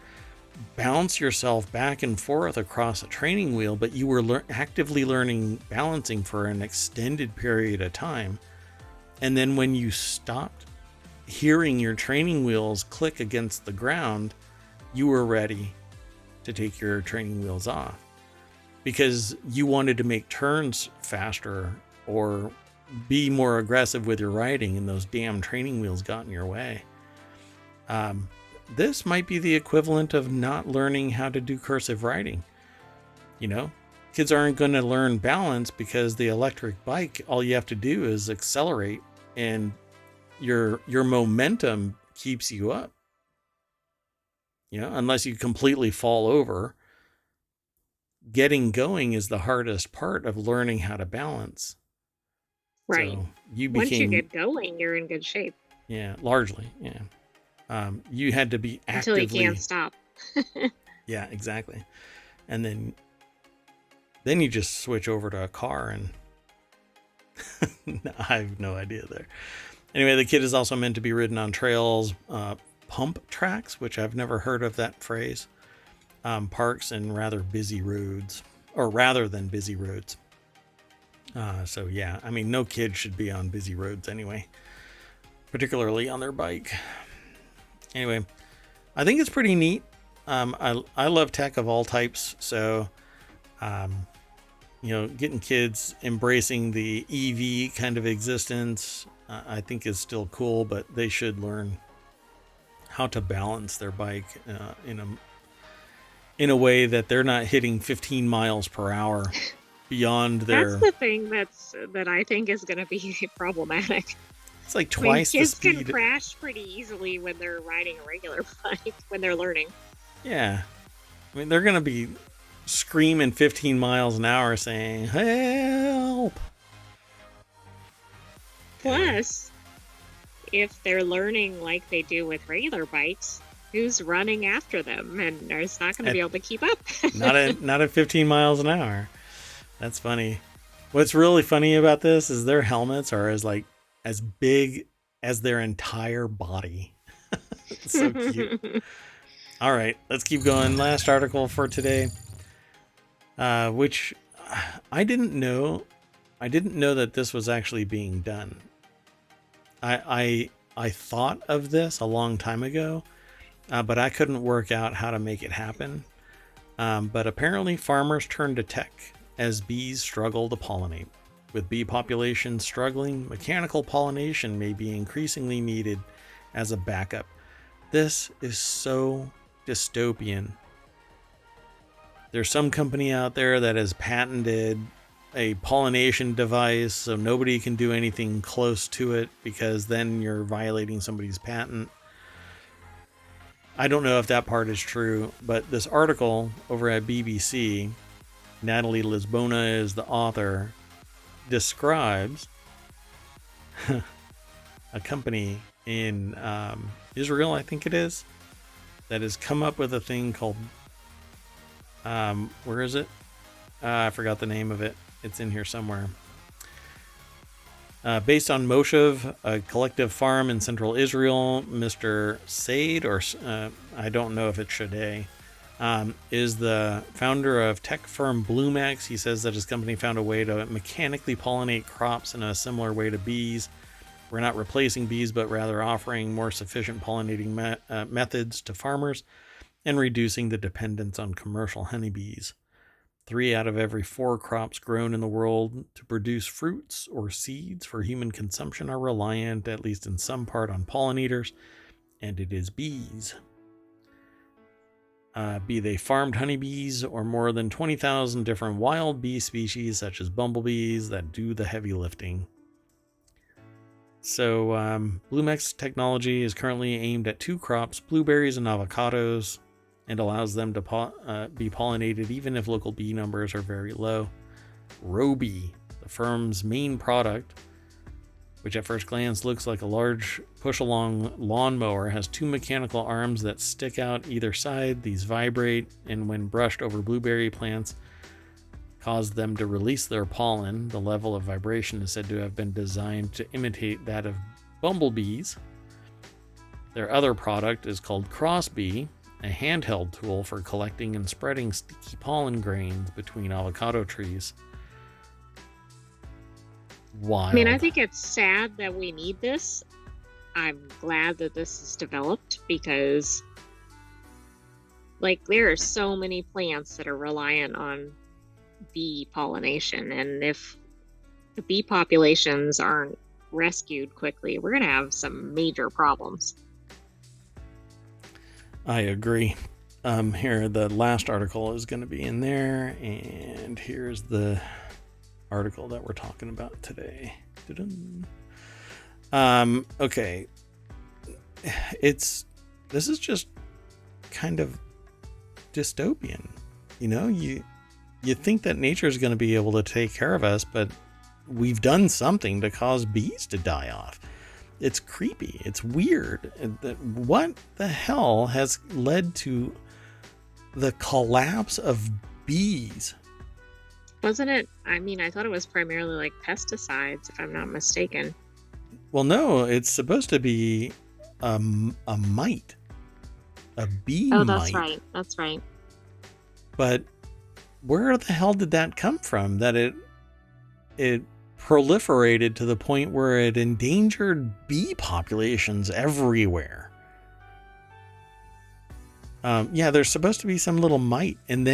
bounce yourself back and forth across a training wheel, but you were actively learning balancing for an extended period of time. And then when you stopped hearing your training wheels click against the ground, you were ready to take your training wheels off because you wanted to make turns faster or be more aggressive with your riding, and those damn training wheels got in your way. This might be the equivalent of not learning how to do cursive writing. Kids aren't going to learn balance because the electric bike, all you have to do is accelerate and your momentum keeps you up. Unless you completely fall over. Getting going is the hardest part of learning how to balance. right. So Once you get going, you're in good shape. Yeah, largely. Yeah. You had to be actively. Until you can't stop. Yeah, exactly. And then you just switch over to a car and I have no idea there. Anyway, the kit is also meant to be ridden on trails, pump tracks, which I've never heard of that phrase, parks and rather busy roads, or rather than busy roads. So yeah, I mean, no kid should be on busy roads anyway, particularly on their bike. Anyway, I think it's pretty neat. I love tech of all types. So, getting kids embracing the EV kind of existence, I think is still cool, but they should learn how to balance their bike in a way that they're not hitting 15 miles per hour beyond their. That's the thing that I think is going to be problematic. It's like twice the speed. Kids can crash pretty easily when they're riding a regular bike when they're learning. Yeah, I mean they're going to be screaming 15 miles an hour saying help. Plus, if they're learning like they do with regular bikes, who's running after them and is not going to be able to keep up? not at 15 miles an hour. That's funny. What's really funny about this is their helmets are as big as their entire body. It's so cute. All right, let's keep going. Last article for today, which I didn't know. I didn't know that this was actually being done. I thought of this a long time ago, but I couldn't work out how to make it happen. But apparently farmers turn to tech as bees struggle to pollinate. With bee populations struggling, mechanical pollination may be increasingly needed as a backup. This is so dystopian. There's some company out there that has patented a pollination device so nobody can do anything close to it because then you're violating somebody's patent. I don't know if that part is true, but this article over at BBC, Natalie Lisbona is the author, describes a company in Israel, I think it is, that has come up with a thing called, where is it? I forgot the name of it. It's in here somewhere. Based on Moshev, a collective farm in central Israel, Mr. Said, or I don't know if it's Shadeh, is the founder of tech firm Bluemax. He says that his company found a way to mechanically pollinate crops in a similar way to bees. We're not replacing bees, but rather offering more sufficient pollinating methods to farmers and reducing the dependence on commercial honeybees. 3 out of every 4 crops grown in the world to produce fruits or seeds for human consumption are reliant, at least in some part, on pollinators, and it is bees. Be they farmed honeybees or more than 20,000 different wild bee species, such as bumblebees, that do the heavy lifting. So, Blumex technology is currently aimed at 2 crops, blueberries and avocados, and allows them to be pollinated even if local bee numbers are very low. Roby, the firm's main product, which at first glance looks like a large push-along lawnmower, has 2 mechanical arms that stick out either side. These vibrate, and when brushed over blueberry plants, cause them to release their pollen. The level of vibration is said to have been designed to imitate that of bumblebees. Their other product is called Crossbee, a handheld tool for collecting and spreading sticky pollen grains between avocado trees. Wild. I mean, I think it's sad that we need this. I'm glad that this is developed because, like, there are so many plants that are reliant on bee pollination, and if the bee populations aren't rescued quickly, we're going to have some major problems. I agree. Here, the last article is going to be in there, and here's the article that we're talking about today. Okay. This is just kind of dystopian. You know, you think that nature is going to be able to take care of us, but we've done something to cause bees to die off. It's creepy. It's weird. What the hell has led to the collapse of bees? Wasn't it? I mean, I thought it was primarily like pesticides, if I'm not mistaken. Well, no, it's supposed to be a mite. A bee mite. Oh, that's right. That's right. But where the hell did that come from? That it proliferated to the point where it endangered bee populations everywhere. Yeah, there's supposed to be some little mite, and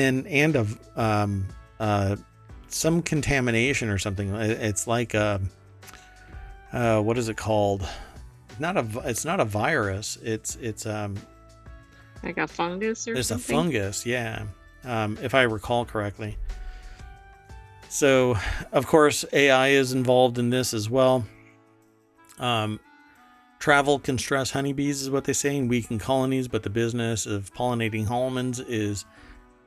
some contamination or something. It's like what is it called? It's not a virus. It's like a fungus or it's something? It's a fungus, yeah. If I recall correctly. So, of course, AI is involved in this as well. Travel can stress honeybees, is what they say, and weaken colonies, but the business of pollinating almonds is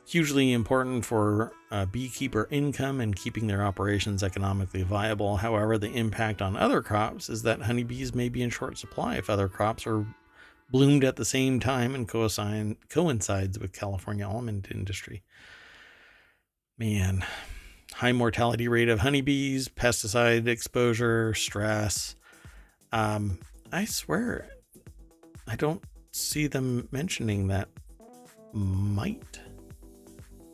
hugely important for beekeeper income and keeping their operations economically viable. However, the impact on other crops is that honeybees may be in short supply if other crops are bloomed at the same time and coincides with California almond industry. Man, high mortality rate of honeybees, pesticide exposure, stress. I swear, I don't see them mentioning that mite,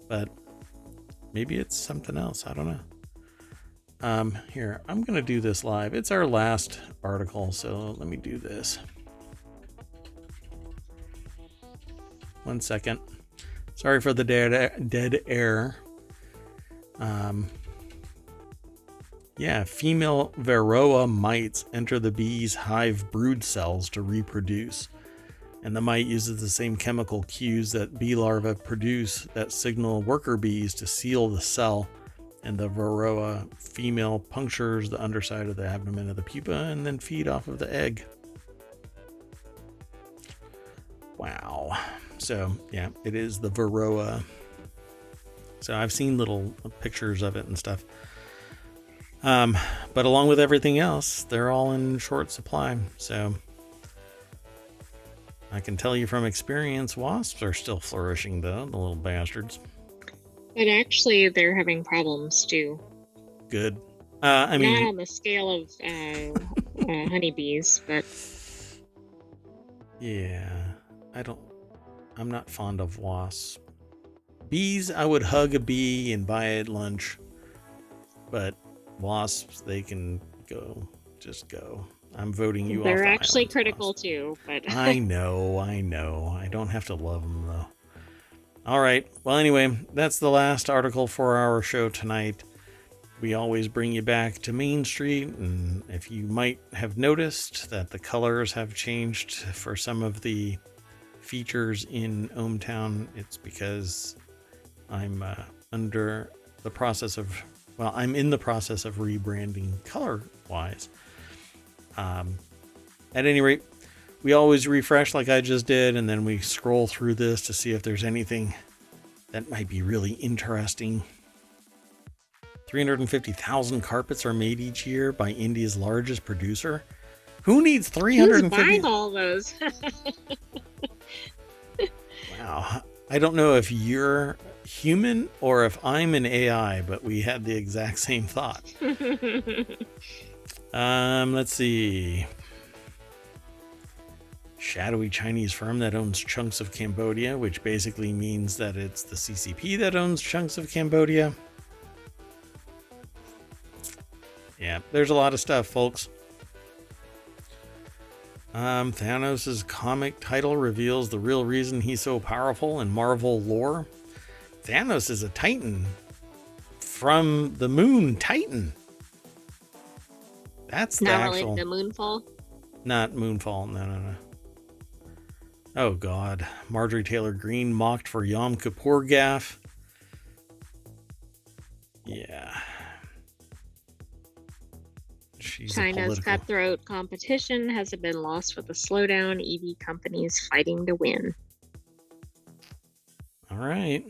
but maybe it's something else. I don't know. Here, I'm going to do this live. It's our last article, so let me do this. 1 second. Sorry for the dead air. Yeah, female varroa mites enter the bee's hive brood cells to reproduce. And the mite uses the same chemical cues that bee larvae produce that signal worker bees to seal the cell. And the varroa female punctures the underside of the abdomen of the pupa and then feed off of the egg. Wow. So, yeah, it is the varroa. So I've seen little pictures of it and stuff. But along with everything else, they're all in short supply. So I can tell you from experience, wasps are still flourishing, though, the little bastards. But actually, they're having problems, too. Good. I mean, not on the scale of honeybees, but yeah, I'm not fond of wasps. Bees, I would hug a bee and buy it lunch, but wasps, they can just go. I'm voting you off. They're actually critical too, but I know. I don't have to love them though. All right. Well, anyway, that's the last article for our show tonight. We always bring you back to Main Street, and if you might have noticed that the colors have changed for some of the features in ohmTown, it's because I'm in the process of rebranding color-wise. At any rate, we always refresh like I just did, and then we scroll through this to see if there's anything that might be really interesting. 350,000 carpets are made each year by India's largest producer. Who needs 350? Who's buying all those? Wow. I don't know if you're human or if I'm an AI, but we had the exact same thought. Let's see. Shadowy Chinese firm that owns chunks of Cambodia, which basically means that it's the CCP that owns chunks of Cambodia. Yeah, there's a lot of stuff, folks. Thanos' comic title reveals the real reason he's so powerful in Marvel lore. Thanos is a Titan from the moon Titan. That's the Not actual... related to Moonfall? Not Moonfall, no. Oh, God. Marjorie Taylor Greene mocked for Yom Kippur gaffe. Yeah. She's China's cutthroat competition hasn't been lost with a slowdown. EV companies fighting to win. All right.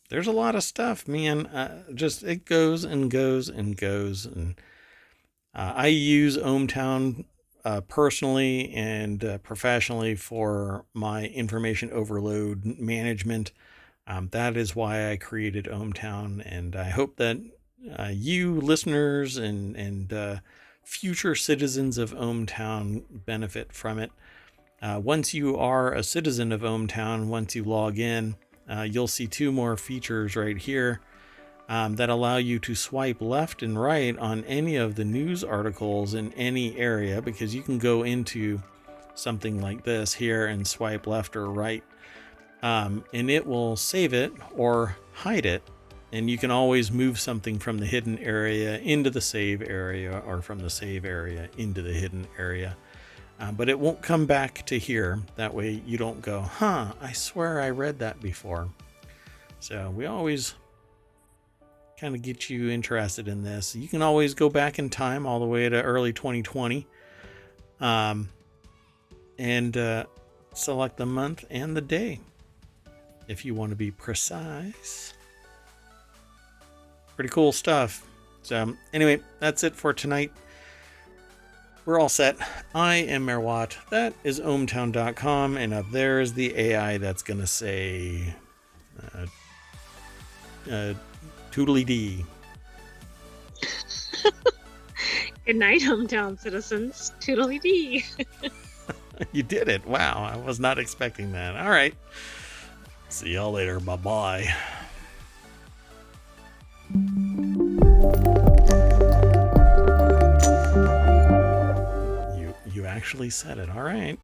There's a lot of stuff, man. It goes and goes and goes. And I use ohmTown personally and professionally for my information overload management. That is why I created ohmTown, and I hope that you listeners and future citizens of ohmTown benefit from it. Once you are a citizen of ohmTown, once you log in, you'll see two more features right here that allow you to swipe left and right on any of the news articles in any area, because you can go into something like this here and swipe left or right, and it will save it or hide it. And you can always move something from the hidden area into the save area, or from the save area into the hidden area. But it won't come back to here. That way you don't go, I swear I read that before. So we always kind of get you interested in this. You can always go back in time all the way to early 2020 and select the month and the day if you want to be precise. Pretty cool stuff. So anyway, that's it for tonight. We're all set. I am Mayor Watt. That is ohmTown.com, and up there is the AI that's going to say toodly dee. Good night, hometown citizens. Toodly dee. You did it. Wow, I was not expecting that. All right. See y'all later. Bye-bye. You actually said it. All right.